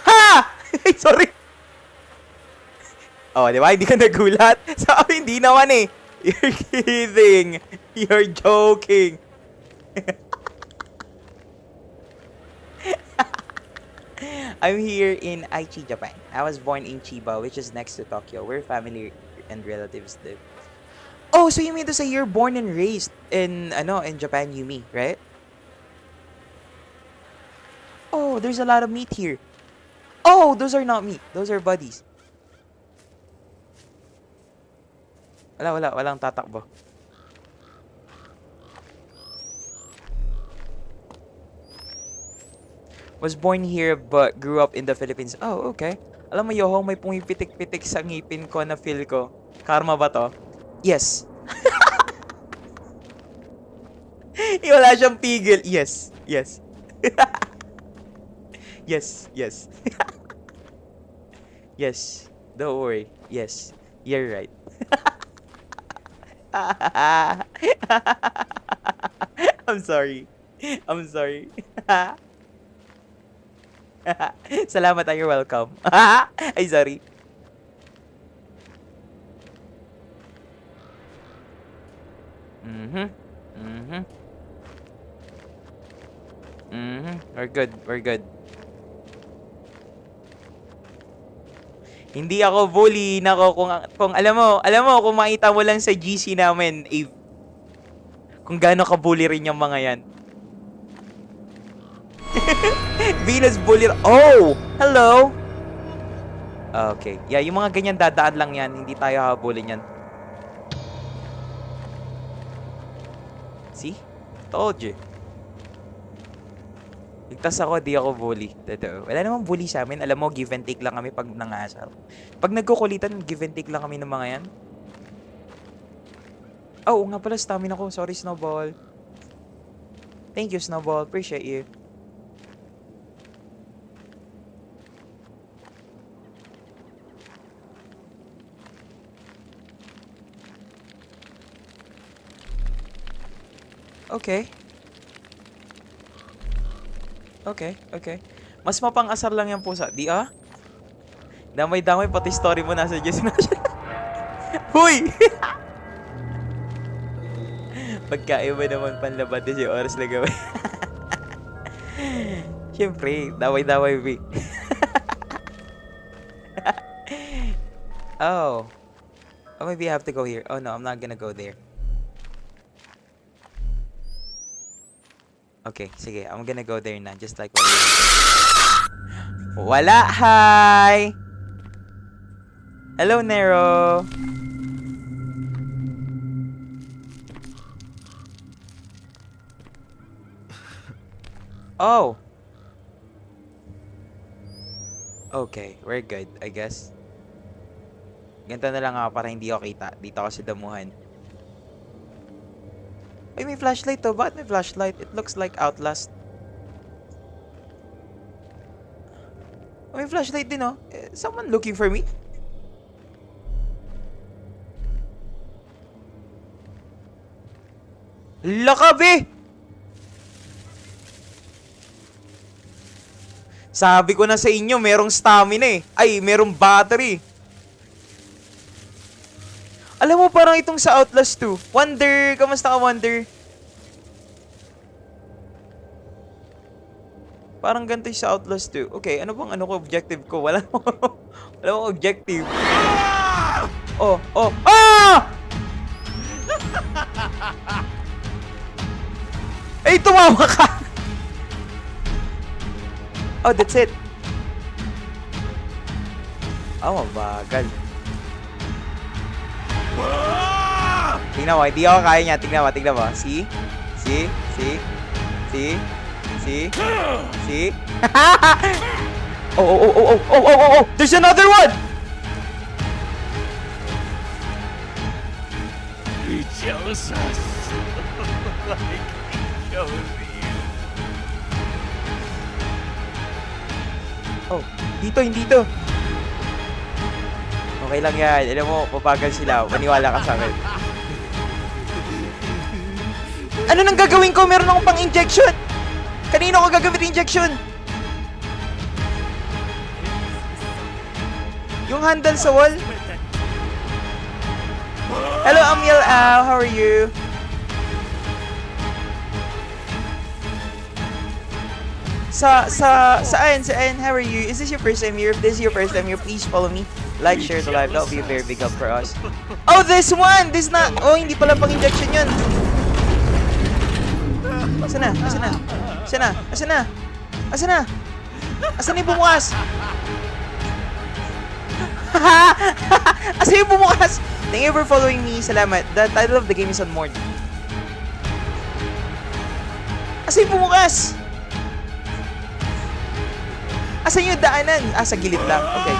Ha! Sorry. Oh, di ba? Hindi ka nagulat? Sabi, hindi naman eh. You're kidding. You're joking. I'm here in Aichi, Japan. I was born in Chiba, which is next to Tokyo, where family and relatives live. Oh, so you mean to say you're born and raised in Japan, Yumi, right? Oh, there's a lot of meat here. Oh, those are not meat. Those are buddies. Walang tatakbo. Was born here but grew up in the Philippines. Oh, okay. Alam mo, Yohong, may pumipitik-pitik sa ngipin ko na feel ko. Karma ba to? Yes. Wala siyang pigil. Yes. Yes. Yes. Yes. Yes. Don't worry. Yes. You're right. I'm sorry. I'm sorry. Salamat, you're welcome. Ay, sorry. We're good. We're good. Hindi ako bully. Nako, kung alam mo, kung makita mo lang sa GC namin, Ave, kung gaano ka bully rin yung mga yan. Venus bully. Oh! Hello! Okay. Yeah, yung mga ganyan dadaan lang yan. Hindi tayo habulin yan. See? Told you. Ligtas ako, di ako bully. Totoo. Wala namang bully sa amin. Alam mo, give and take lang kami pag nangasar. Pag nagkukulitan, give and take lang kami ng mga yan. Oh, nga pala, stamina ko. Sorry, Snowball. Thank you, Snowball. Appreciate you. Okay. Okay, okay. Mas mapang-asar lang yung pusa. Di ah? Damay-damay pati story mo nasa Diyos na siya. Huy! Pagkaiba naman panlabat din yung oras na gawin. Siyempre, damay-damay B. Oh. Oh, maybe I have to go here. Oh no, I'm not gonna go there. Okay, sige. I'm gonna go there na. Just like what wala! Hi! Hello, Nero! Oh! Okay, we're good, I guess. Ganito na lang ako para hindi ako kita. Dito ako sa damuhan. Ay, may flashlight to. Bakit may flashlight? It looks like Outlast. Oh, may flashlight din, oh. Someone looking for me? Lakabi! Sabi ko na sa inyo, merong stamina eh. Ay, merong battery. Alam mo, parang itong sa Outlast 2. Wonder, kamusta ka, Wonder? Parang ganito yung sa Outlast 2. Okay, ano bang objective ko? Wala akong objective. Oh, oh, ah! Ay, tumawa ka! Oh, that's it. Oh, mabagal. Tingnan mo, hindi ako kaya niya. Tingnan mo. See? See? See? See? See? See? Oh! There's another one! He chose us. Like he chose you. Oh, hindi to. Okay lang yan. Alam mo, papagal sila. Maniwala ka sa akin. Ano nang gagawin ko? Meron akong pang-injection. Kanino ko gagamit injection? Yung handle sa wall? Hello, Amiel Au. How are you? Saan? How are you? Is this your first time here? If this is your first time here, please follow me. Like, share the live. That will be a very big help for us. Oh, this one! This not... Oh, hindi pala pang-injection yun. Asan na yung bumukas? Asan yung bumukas? Thank you for following me. Salamat. The title of the game is Unmoored. Asan yung bumukas? Asan yung daanan? Ah, sa gilid lang. Okay.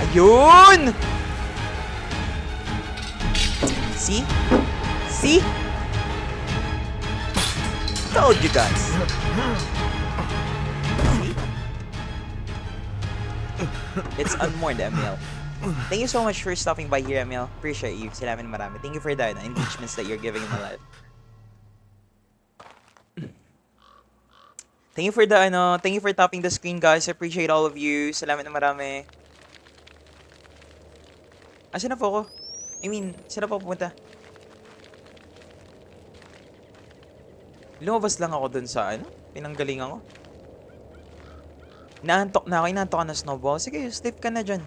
Ayun! See? See? Told you guys. See? It's unmoored, Emil. Thank you so much for stopping by here, Emil. Appreciate you. Salamat marami. Thank you for the engagements that you're giving in my life. Thank you for the thank you for tapping the screen, guys. I appreciate all of you. Salamat na marami. Asan na po ako? I mean, saan na po pupunta? Lumabas lang ako dun sa pinanggalingan ko. Inaantok na ako. Inaantok ka na, Snowball. Sige, sleep ka na dyan.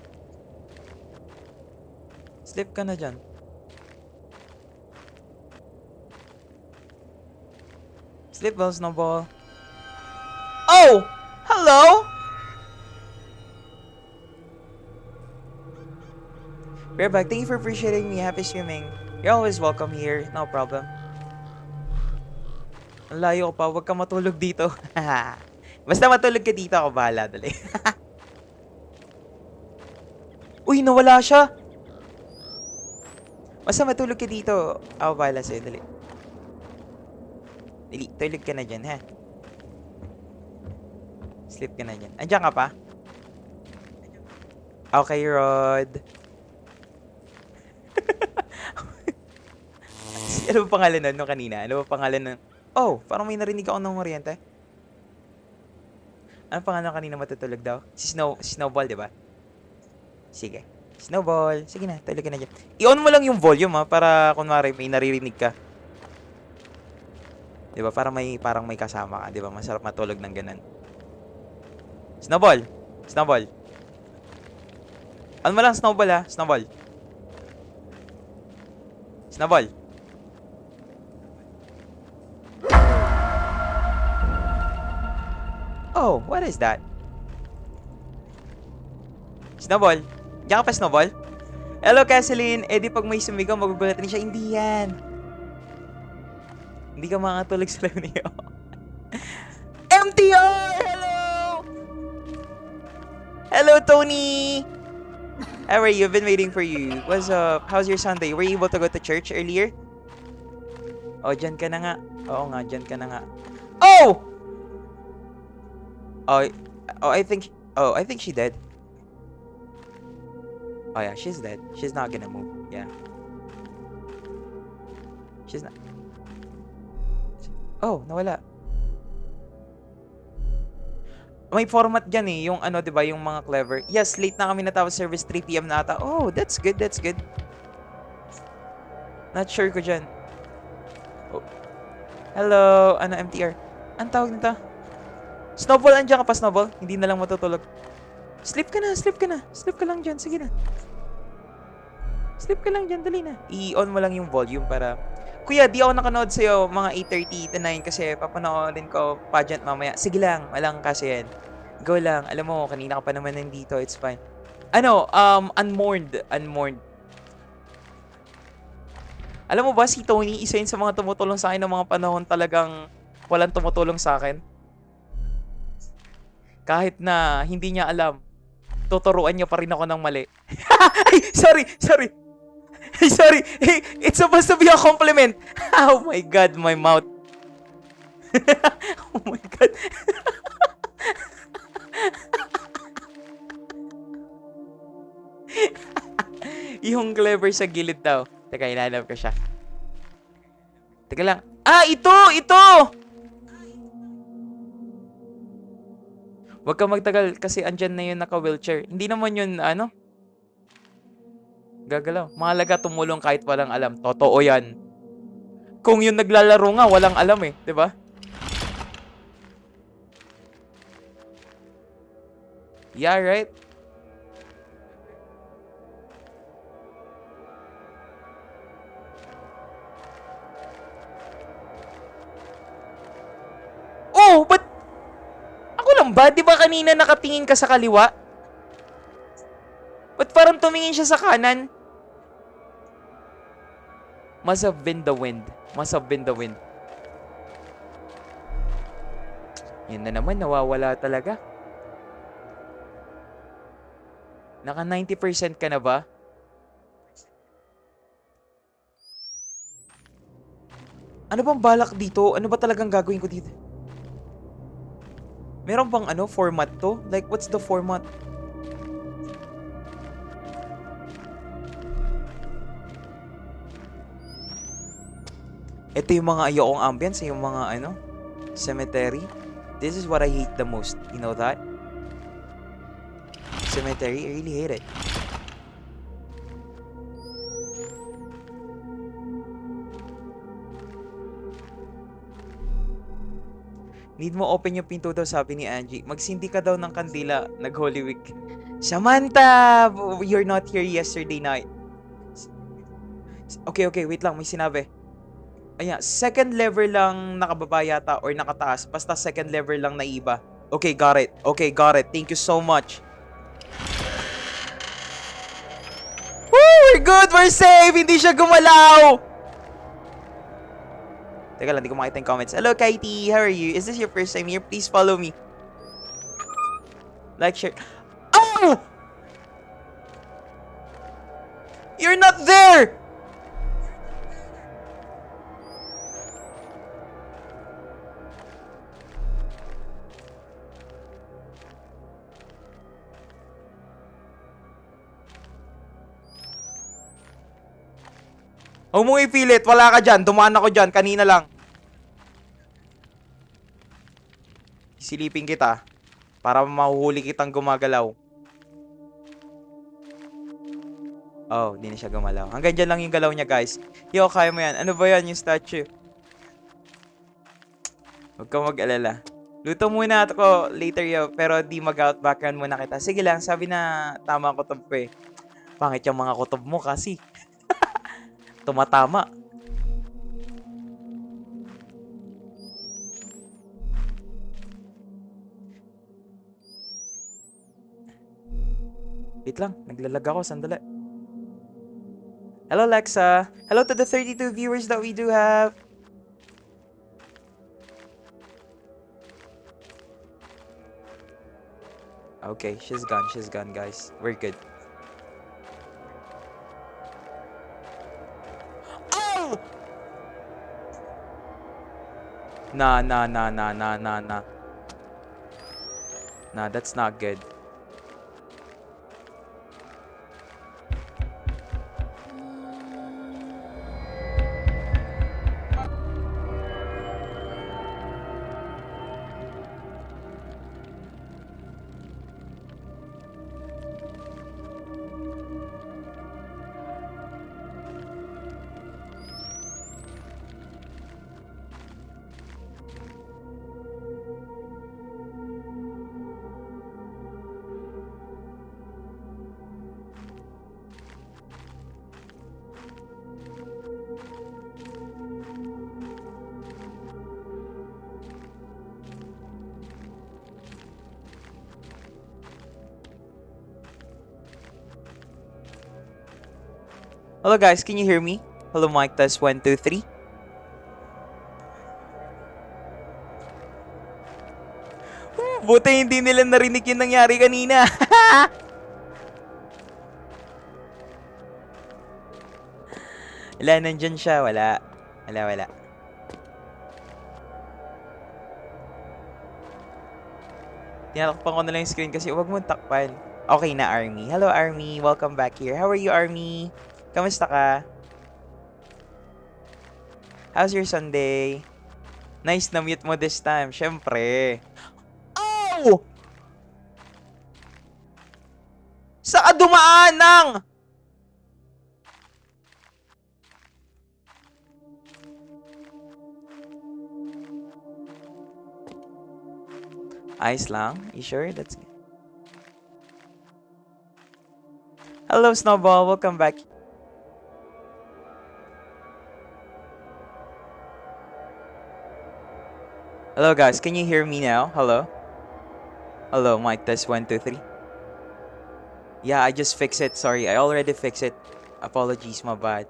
Sleep ka na dyan. Sleep well, Snowball. Oh! Hello? We're back. Thank you for appreciating me. Happy streaming. You're always welcome here. No problem. Ang layo ko pa. Huwag ka matulog dito. Basta matulog ka dito, ako bahala. Dali. Uy, nawala siya. Basta matulog ka dito. Ako bahala sa'yo. Dali. Dali. Tulog ka na dyan, ha? Sleep ka na dyan. Andiyan ka pa? Okay, Rod. Ano ba pangalan nun nung kanina? Ano ba pangalan nun? Oh, parang may narinig ako ng Oriente. Ano pangalan kanina matutulog daw? Si Snowball, di ba? Sige. Snowball. Sige na, tulog ka na dyan. I-on mo lang yung volume, ha, para kunwari may naririnig ka. Di ba? Parang may kasama ka, di ba? Masarap matulog ng ganun. Snowball. Snowball. Ano mo lang, Snowball, ha? Snowball. Snowball. Oh, what is that? Snowball. Diyan ka pa, Snowball? Hello, Kathleen. Eh, di pag may sumigaw, magugulat rin siya. Hindi yan. Hindi ka makatulog sa live niyo. MTR! Hello! Hello, Tony! How are you? I've been waiting for you. What's up? How's your Sunday? Were you able to go to church earlier? Oh, dyan ka na nga. Oo nga, dyan ka na nga. Oh! I think she dead. Oh yeah, she's dead. She's not gonna move. Yeah. She's not. Oh, nawala. May format dyan eh, yung diba, yung mga clever. Yes, late na kami natapos service, 3 PM na ata. Oh, that's good, that's good. Not sure ko dyan. Oh. Hello, MTR. Ang tawag nito? Snowball, andyan ka pa, Snowball? Hindi na lang matutulog. Sleep ka na, sleep ka na. Sleep ka lang dyan, sige na. Sleep ka lang dyan, dali na. I-on mo lang yung volume para... Kuya, di ako nakanood sa'yo mga 8:30 to 9 kasi papanoodin ko pageant mamaya. Sige lang, walang kasi yan. Go lang. Alam mo, kanina ka pa naman nandito, it's fine. Unmourned. Alam mo ba, si Tony, isa yun sa mga tumutulong sa akin ng mga panahon talagang walang tumutulong sa akin. Kahit na hindi niya alam, tuturuan niya pa rin ako ng mali. Ay, sorry. Ay, sorry. Hey, it's supposed to be a compliment. Oh my God, my mouth. Oh my God. Yung clever sa gilid daw. Teka, inaanap ko siya. Teka lang. Ah, ito! Huwag kang magtagal kasi andyan na yun naka-wheelchair. Hindi naman yun, gagalaw. Mahalaga tumulong kahit walang alam. Totoo yan. Kung yun naglalaro nga, walang alam eh. Diba? Yeah, right? Oh, but ako lang ba? Di ba kanina nakatingin ka sa kaliwa? Ba't parang tumingin siya sa kanan? Must have been the wind. Yan na naman, nawawala talaga. Naka 90% ka na ba? Ano bang balak dito? Ano ba talagang gagawin ko dito? Meron bang format to? Like, what's the format? Ito yung mga ayokong ambience, yung mga cemetery. This is what I hate the most. You know that? Cemetery, I really hate it. Need mo open yung pinto daw, sabi ni Angie. Magsindi ka daw ng kandila. Nag-Holy Week. Samantha! You're not here yesterday night. Okay, wait lang. May sinabi. Ayan, second level lang nakababa yata or nakataas. Basta second level lang na iba. Okay, got it. Thank you so much. Woo! We're good! We're safe! Hindi siya gumalaw! Teka lang, di ko makita yung comments. Hello, Katie! How are you? Is this your first time here? Please follow me. Like, share. Oh! You're not there! Huwag mong ipilit. Wala ka dyan. Dumaan ako dyan. Kanina lang. Silipin kita. Para mahuhuli kitang gumagalaw. Oh, di na siya gumalaw. Hanggang dyan lang yung galaw niya, guys. Yo, kaya mo yan. Ano ba yan yung statue? Huwag kang mag-alala. Luto muna ako later yo. Pero di mag-out background muna kita. Sige lang. Sabi na tama kutob ko eh. Pangit yung mga kutob mo kasi. Tumatama. Wait lang, naglalag ako, sandali. Hello, Lexa. Hello to the 32 viewers that we do have. Okay, she's gone, guys. We're good. Nah. Nah, that's not good. Hello guys, can you hear me? Hello mic test 1 2 3. Buti hindi nila narinig yung nangyari kanina. Wala, nandyan siya. Wala. Tinakpan ko na lang yung screen kasi huwag mo takpan. Okay na, Army. Hello, Army. Welcome back here. How are you, Army? Kamusta ka? How's your Sunday? Nice na mute mo this time. Syempre. Oh! Saan dumaan ng? Ayos lang? You sure? That's good. Hello, Snowball. Welcome back. Hello, guys. Can you hear me now? Hello? Hello, mic test 1 2 3. Yeah, I just fixed it. Sorry, I already fixed it. Apologies, my bad.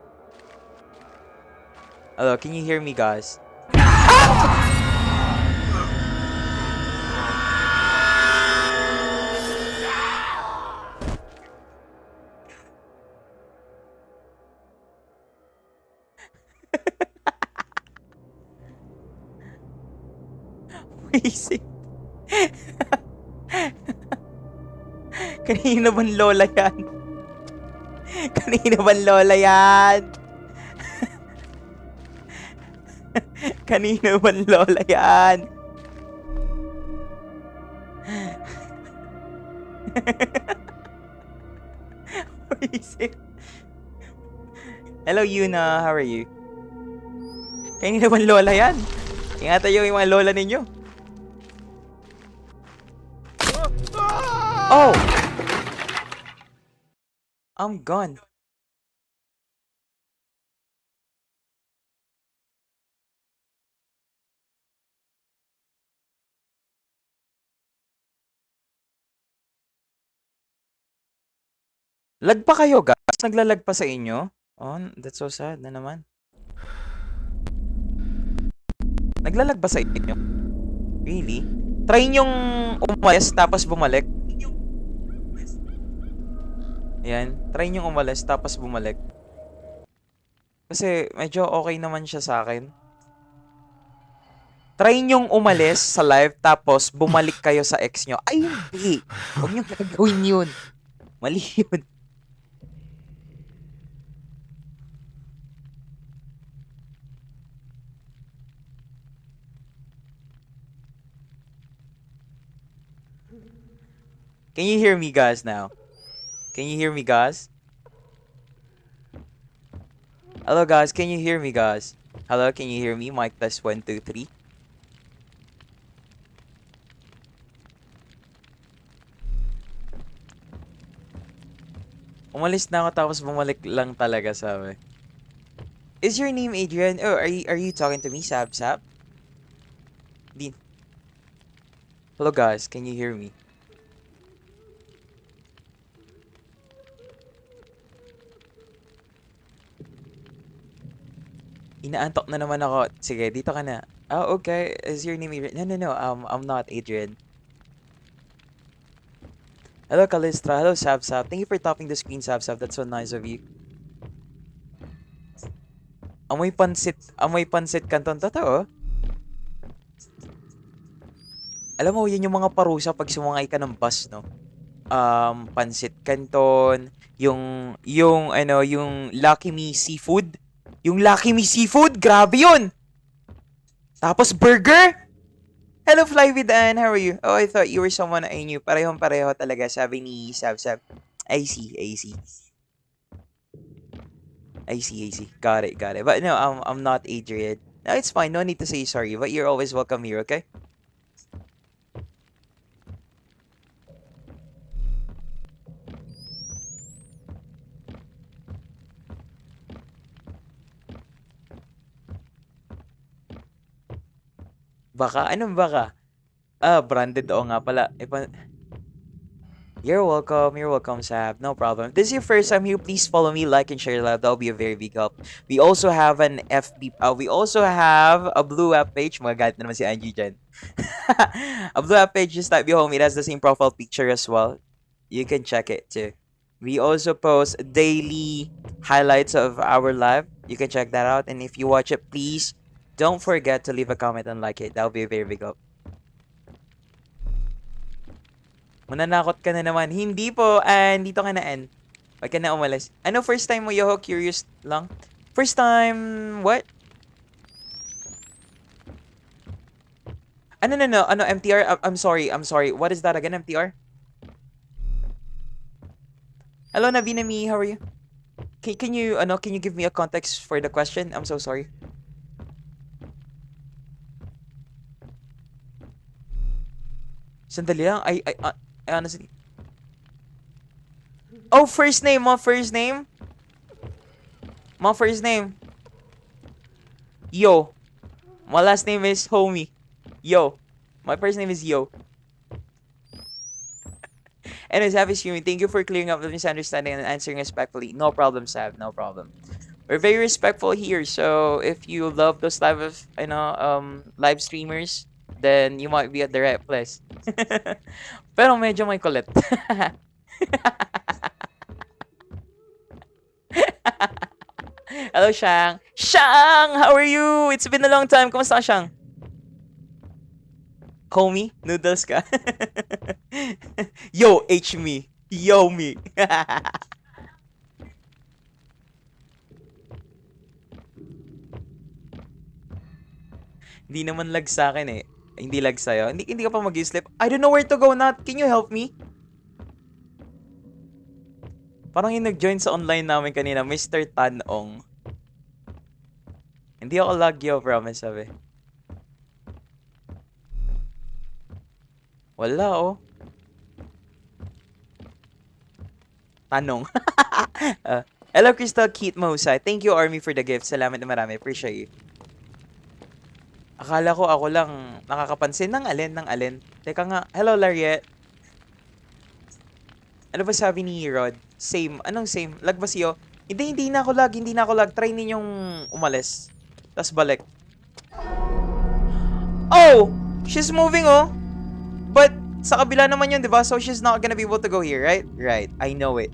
Hello, can you hear me, guys? Isip. Kanina bang lola yan? Kanina bang lola yan? Kanina bang lola yan? Isip. Hello Yuna, how are you? Kanina bang lola yan? Ingatan yung mga lola ninyo. Oh! I'm gone. Lag pa kayo, guys? Naglalag pa sa inyo? Oh, that's so sad na naman. Naglalag ba sa inyo? Really? Try nyong umalis tapos bumalik. Ayan. Try nyong umalis tapos bumalik. Kasi medyo okay naman siya sa akin. Try nyong umalis sa live tapos bumalik kayo sa ex nyo. Ay, hindi. Huwag nyong gagawin yun. Mali yun. Can you hear me, guys, now? Can you hear me, guys? Hello, guys. Can you hear me, guys? Hello, can you hear me? Mic test 1, 2, 3. Umalis na ako tapos bumalik lang talaga, sabi. Is your name Adrian? Oh, are you talking to me, Sab? Din. Hello, guys. Can you hear me? Inaantok na naman ako. Sige, dito ka na. Oh, okay. Is your name Adrian? No. I'm not Adrian. Hello, Kalistra. Hello, Sab. Thank you for topping the screen, Sab. That's so nice of you. Amoy pansit kanton. Totoo? Alam mo, yun yung mga parusa pag sumangay ka ng bus, no? Pansit kanton, yung Lucky Me Seafood. Yung Lucky Me Seafood, grabe yun! Tapos burger? Hello, Fly with Ann, how are you? Oh, I thought you were someone I knew. Parehong-pareho talaga, sabi ni Sab. I see. Got it. But no, I'm not Adrian. No, it's fine, no need to say sorry. But you're always welcome here, okay? Baka? Anong baka? Branded. Oo nga pala. You're welcome, Sab. No problem. If this is your first time here, please follow me, like, and share the live. That'll be a very big help. We also have an FB, we also have a Blue App page. Magalit na naman si Angie dyan. A Blue App page, just type me home. It has the same profile picture as well. You can check it too. We also post daily highlights of our live. You can check that out. And if you watch it, please don't forget to leave a comment and like it. That'll be a very big help. Mananakot ka na naman. Hindi po, dito ka na, Ann. Wag ka na umalis. Ano first time mo, Yoho? Curious lang. First time, what? No. MTR? I'm sorry. What is that again, MTR? Hello, Navinami. How are you? Can you give me a context for the question? I'm so sorry. Sandali lang. I honestly. Oh, first name. My first name. Yo. My last name is Homie. Yo. My first name is Yo. Anyways, happy streaming. Thank you for clearing up the misunderstanding and answering respectfully. No problem, Sab. No problem. We're very respectful here. So if you love those live streamers, then you might be at the right place. Pero medyo may kulit. Hello, Shang. Shang, how are you? It's been a long time. Kumusta ka, Shang? Homie, noodles ka. Yo, H me. Yo me. Hindi naman lag sa akin eh. Hindi lag sa'yo. Hindi ka pa mag-sleep. I don't know where to go, Nat. Can you help me? Parang yung nag-join sa online namin kanina, Mr. Tanong. Hindi ako lag, yo, promise, sabi. Wala, oh. Tanong. Hello, Crystal Keith Mahusay. Thank you, Army, for the gift. Salamat na marami. Appreciate you. Akala ko ako lang nakakapansin ng alin. Teka nga. Hello, Lariet. Ano ba sabi ni Rod? Same. Anong same? Lag ba siyo? Hindi na ako lag. Try ninyong umalis. Tas balik. Oh! She's moving, oh. But, sa kabila naman yun, di ba? So, she's not gonna be able to go here, right? Right. I know it.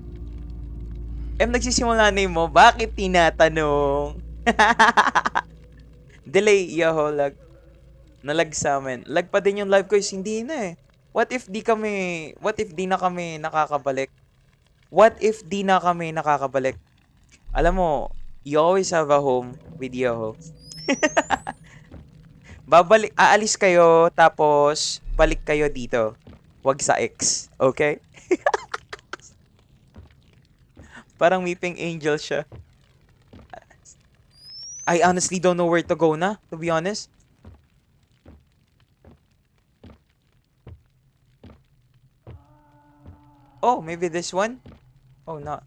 Nagsisimula na mo. Bakit tinatanong? Delay, yoho, lag. Nalag sa amin. Lag pa din yung live ko, hindi na eh. What if di na kami nakakabalik? Alam mo, you always have a home with Yoho. Aalis kayo, tapos balik kayo dito. Wag sa X, okay? Parang weeping angel siya. I honestly don't know where to go na, to be honest. Oh, maybe this one? Oh, not.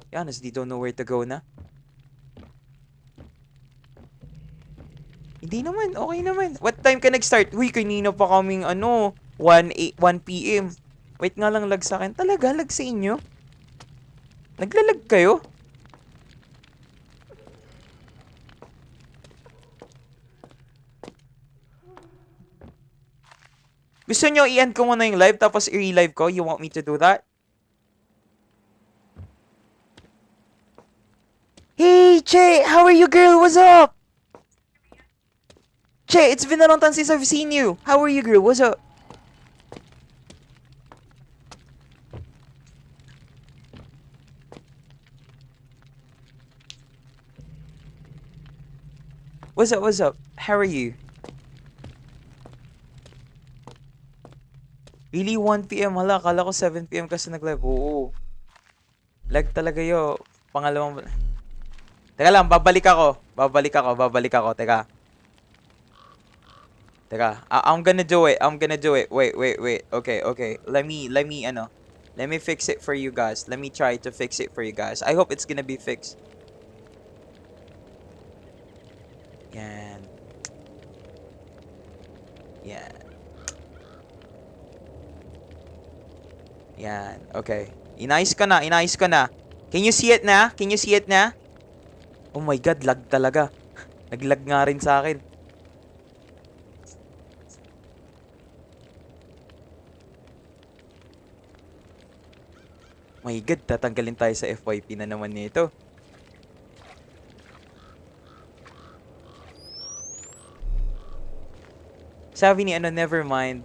I honestly don't know where to go na. Hindi naman, okay naman. What time ka nag-start? Uy, kanina pa kaming 1 p.m. Wait nga lang, lag sa akin. Talaga, lag sa inyo? Naglalag kayo? Gusto nyo i-end ko muna yung live tapos i-relive ko? You want me to do that? Hey, Che! How are you, girl? What's up? Che, it's been a long time since I've seen you. How are you, girl? What's up? What's up? How are you? Really, 1 p.m. Hala, akala ko 7 p.m. kasi nag-live. Oo. Lag talaga yo. Pangalawang... Teka lang, babalik ako. Teka. I'm gonna do it. Wait. Okay. Let me fix it for you guys. Let me try to fix it for you guys. I hope it's gonna be fixed. Yan. Yan. Okay. Inayos ko na. Can you see it na? Oh my God, lag talaga. Naglag nga rin sa akin. My God, tatanggalin tayo sa FYP na naman nito. Sabi ni never mind.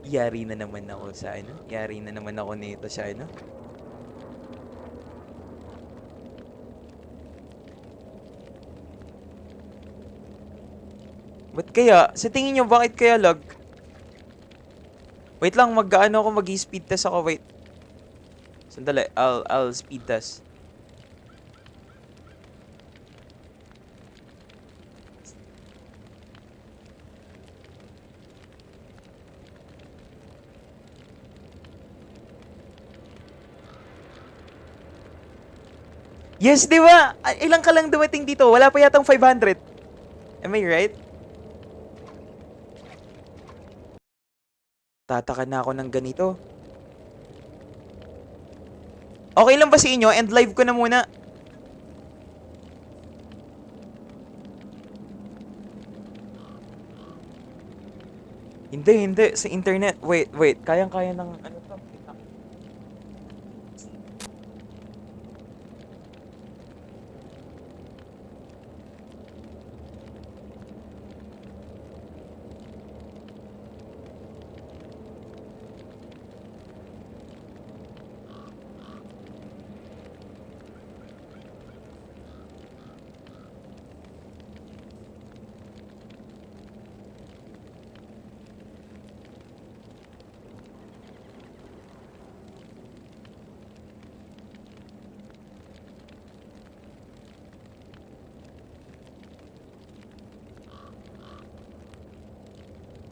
Yari na naman ako sa nito sa Ba't kaya? Sa tingin nyo, bakit kaya lag? Wait lang, mag-speed test ako, wait. Sandali, I'll speed test. Yes, di ba? Ilang ka lang dumating dito? Wala pa yatang 500. Am I right? Tataka na ako ng ganito. Okay lang ba sa inyo? End live ko na muna. Hindi. Sa internet. Wait. Kayang-kaya ng to.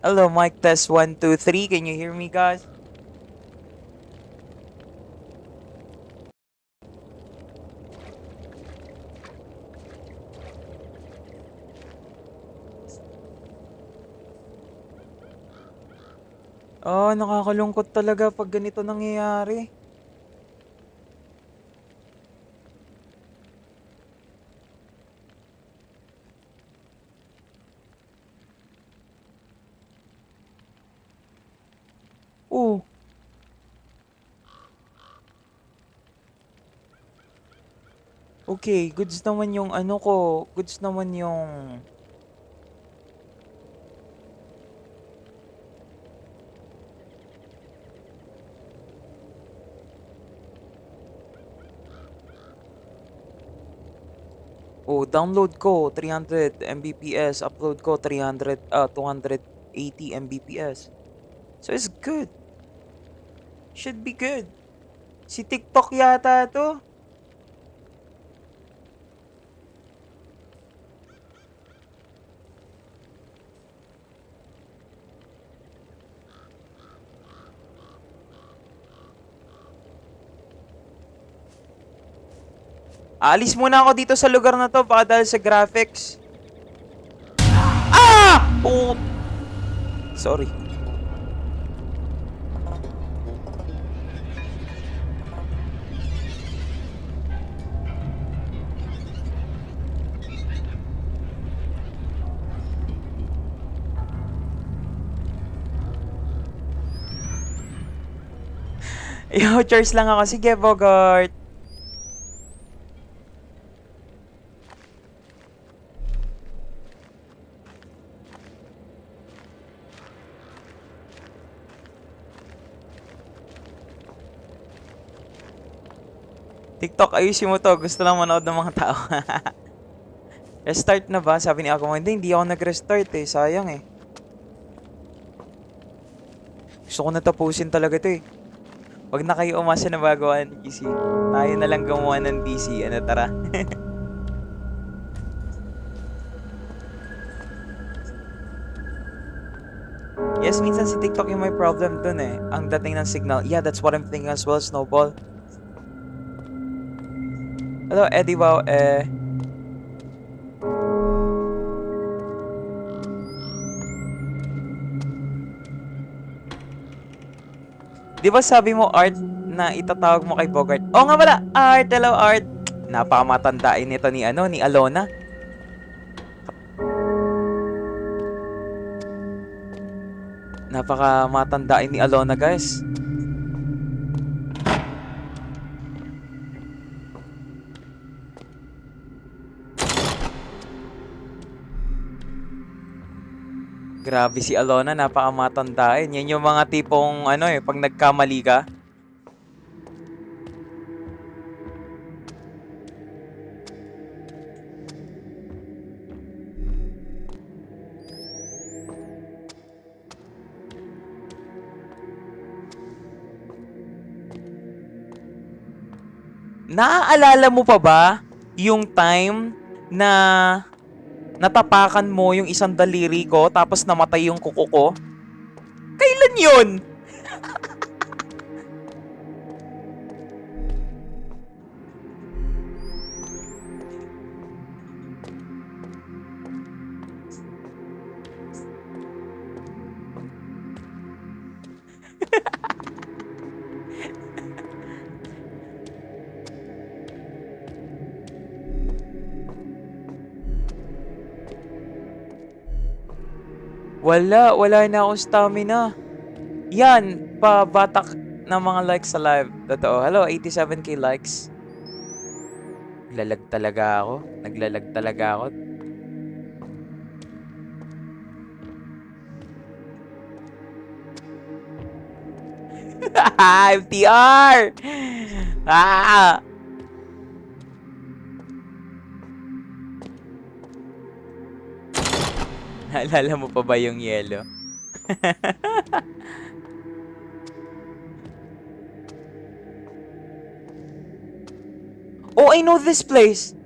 Hello, mic test 1, 2, 3. Can you hear me, guys? Nakakalungkot talaga pag ganito nangyayari. Oh. Okay, goods naman yung ano ko. Goods naman yung... Oh, download ko 300 Mbps, upload ko 280 Mbps. So it's good. Should be good. Si TikTok yata to. Alis muna ako dito sa lugar na to baka dahil sa graphics. Ah! Oh! Sorry. Yo, cheers lang ako. Sige, Bogart. TikTok, ayusin mo to. Gusto lang manood ng mga tao. Restart na ba? Sabi ni ako, hindi ako nag-restart eh. Sayang eh. Gusto ko na tapusin talaga to eh. Wag na kayo umasa na magawa ng DC. Tayo na lang gumawa ng DC. Ano, tara. Yes, minsan si TikTok yung may problem dun eh. Ang dating ng signal. Yeah, that's what I'm thinking as well, Snowball. Hello, Eddie Wow. Di ba sabi mo, Art, na itatawag mo kay Bogart? Oo nga pala, Art. Hello, Art. Napakamatandaan nito ni Alona. Napakamatandaan ni Alona, guys. Grabe si Alona, napakamatandaan. Yan yung mga tipong pag nagkamali ka. Naaalala mo pa ba yung time na natapakan mo yung isang daliri ko tapos namatay yung kuko ko? Kailan yun? Wala na akong stamina. Yan, pabatak ng mga likes sa live. Totoo. Hello, 87k likes. Naglalag talaga ako. FTR! Ah! Naalala mo pa ba yung yellow? Oh, I know this place!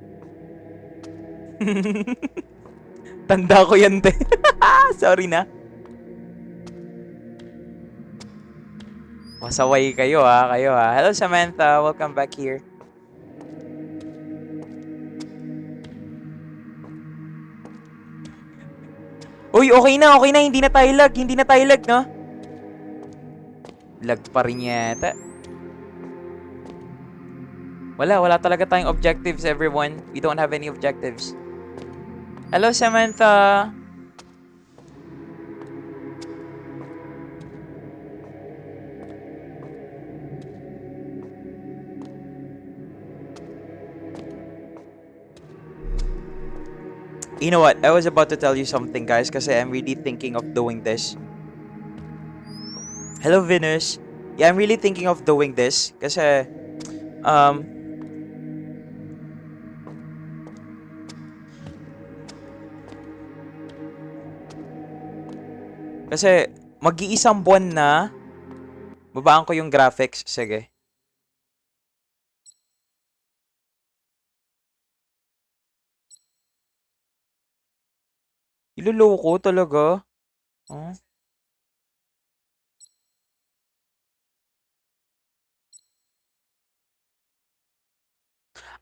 Tanda ko yan, te. Sorry na. Pasaway kayo ha. Hello Samantha, welcome back here. Uy, okay na, hindi na tayo lag, no? Lag pa rin yata. Wala talaga tayong objectives, everyone. We don't have any objectives. Hello, Samantha. You know what? I was about to tell you something, guys, kasi I'm really thinking of doing this. Hello, Venus. Yeah, I'm really thinking of doing this kasi mag-iisang buwan na babaan ko yung graphics. Sige. Iloloko talaga. Oh.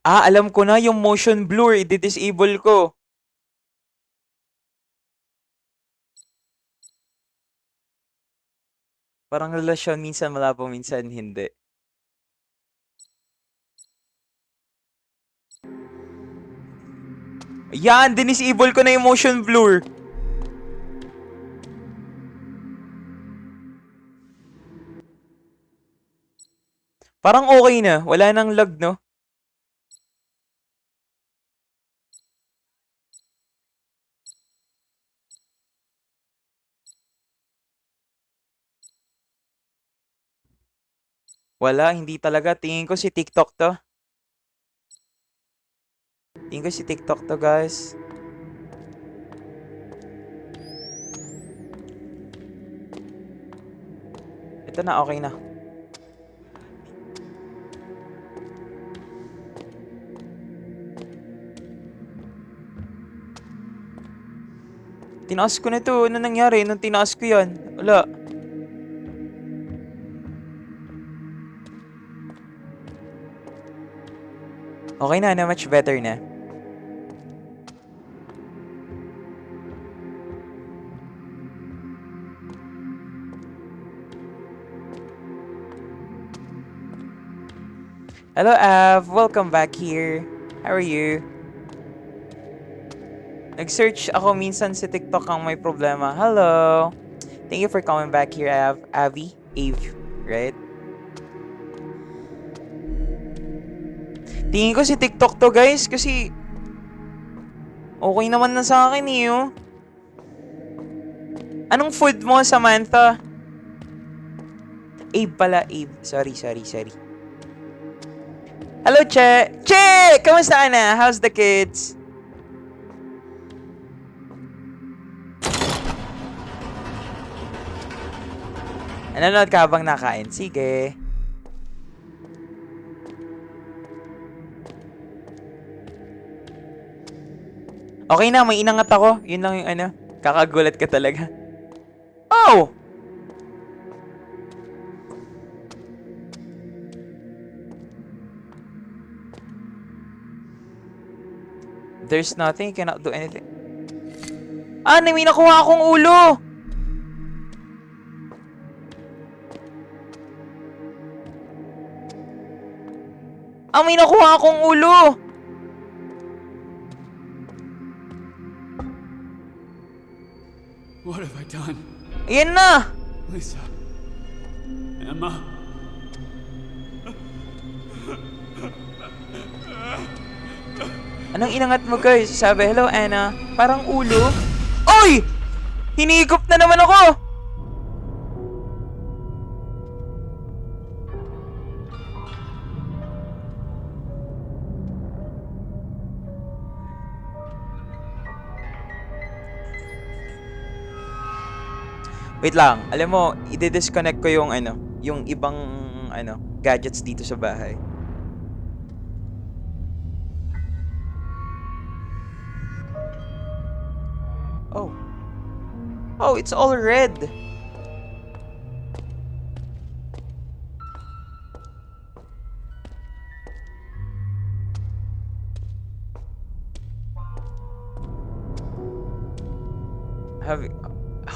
Alam ko na yung motion blur. I-disable ko. Parang relasyon minsan malabo, minsan hindi. Yan! Dinisable ko na yung motion blur. Parang okay na. Wala nang lag, no? Wala, hindi talaga. Tingin ko si TikTok to. Guys. Ito na, okay na. Tinaas ko na to. Ano nangyari nung tinaas ko yan? Wala. Okay na, much better na. Hello, Av. Welcome back here. How are you? Nag-search ako minsan si TikTok ang may problema. Hello. Thank you for coming back here, Av. Ave, right? Tingin ko si TikTok to, guys, kasi okay naman na sa akin eh, oh. Anong food mo, Samantha? Abe pala, Abe. Sorry. Hello, Che! Che! Kamusta ka na? How's the kids? Nanonood ka habang nakain? Sige. Okay na, may inangat ako. Yun lang yung ano. Kakagulat ka talaga. Oh! There's nothing, you cannot do anything. May nakuha akong ulo! May nakuha akong ulo! What have I done? Ayan na! Lisa. Emma. Anong inangat mo, guys? Sabi, hello, Anna. Parang ulo. Oy! Hinigop na naman ako! Wait lang. Alam mo, i-disconnect ko yung yung ibang gadgets dito sa bahay. Oh, it's all red. Have...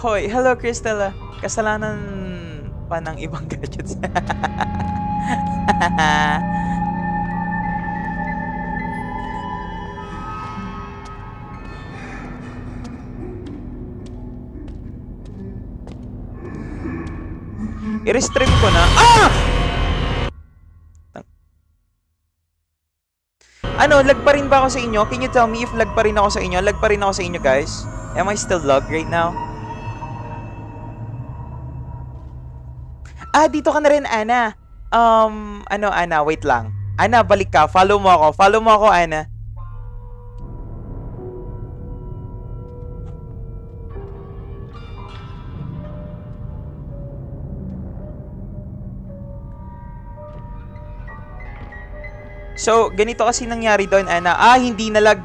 Hoy, hello Crystal. Kasalanan pa ng ibang gadgets. I-restream ko na. Ah! Ano, lag pa rin ba ako sa inyo? Can you tell me if lag pa rin ako sa inyo? Lag pa rin ako sa inyo, guys? Am I still lag right now? Ah, dito ka na rin, Ana. Ano, Ana? Wait lang. Ana, balik ka. Follow mo ako. Follow mo ako, Ana. So, ganito kasi nangyari doon, Ana. Ah, hindi na lag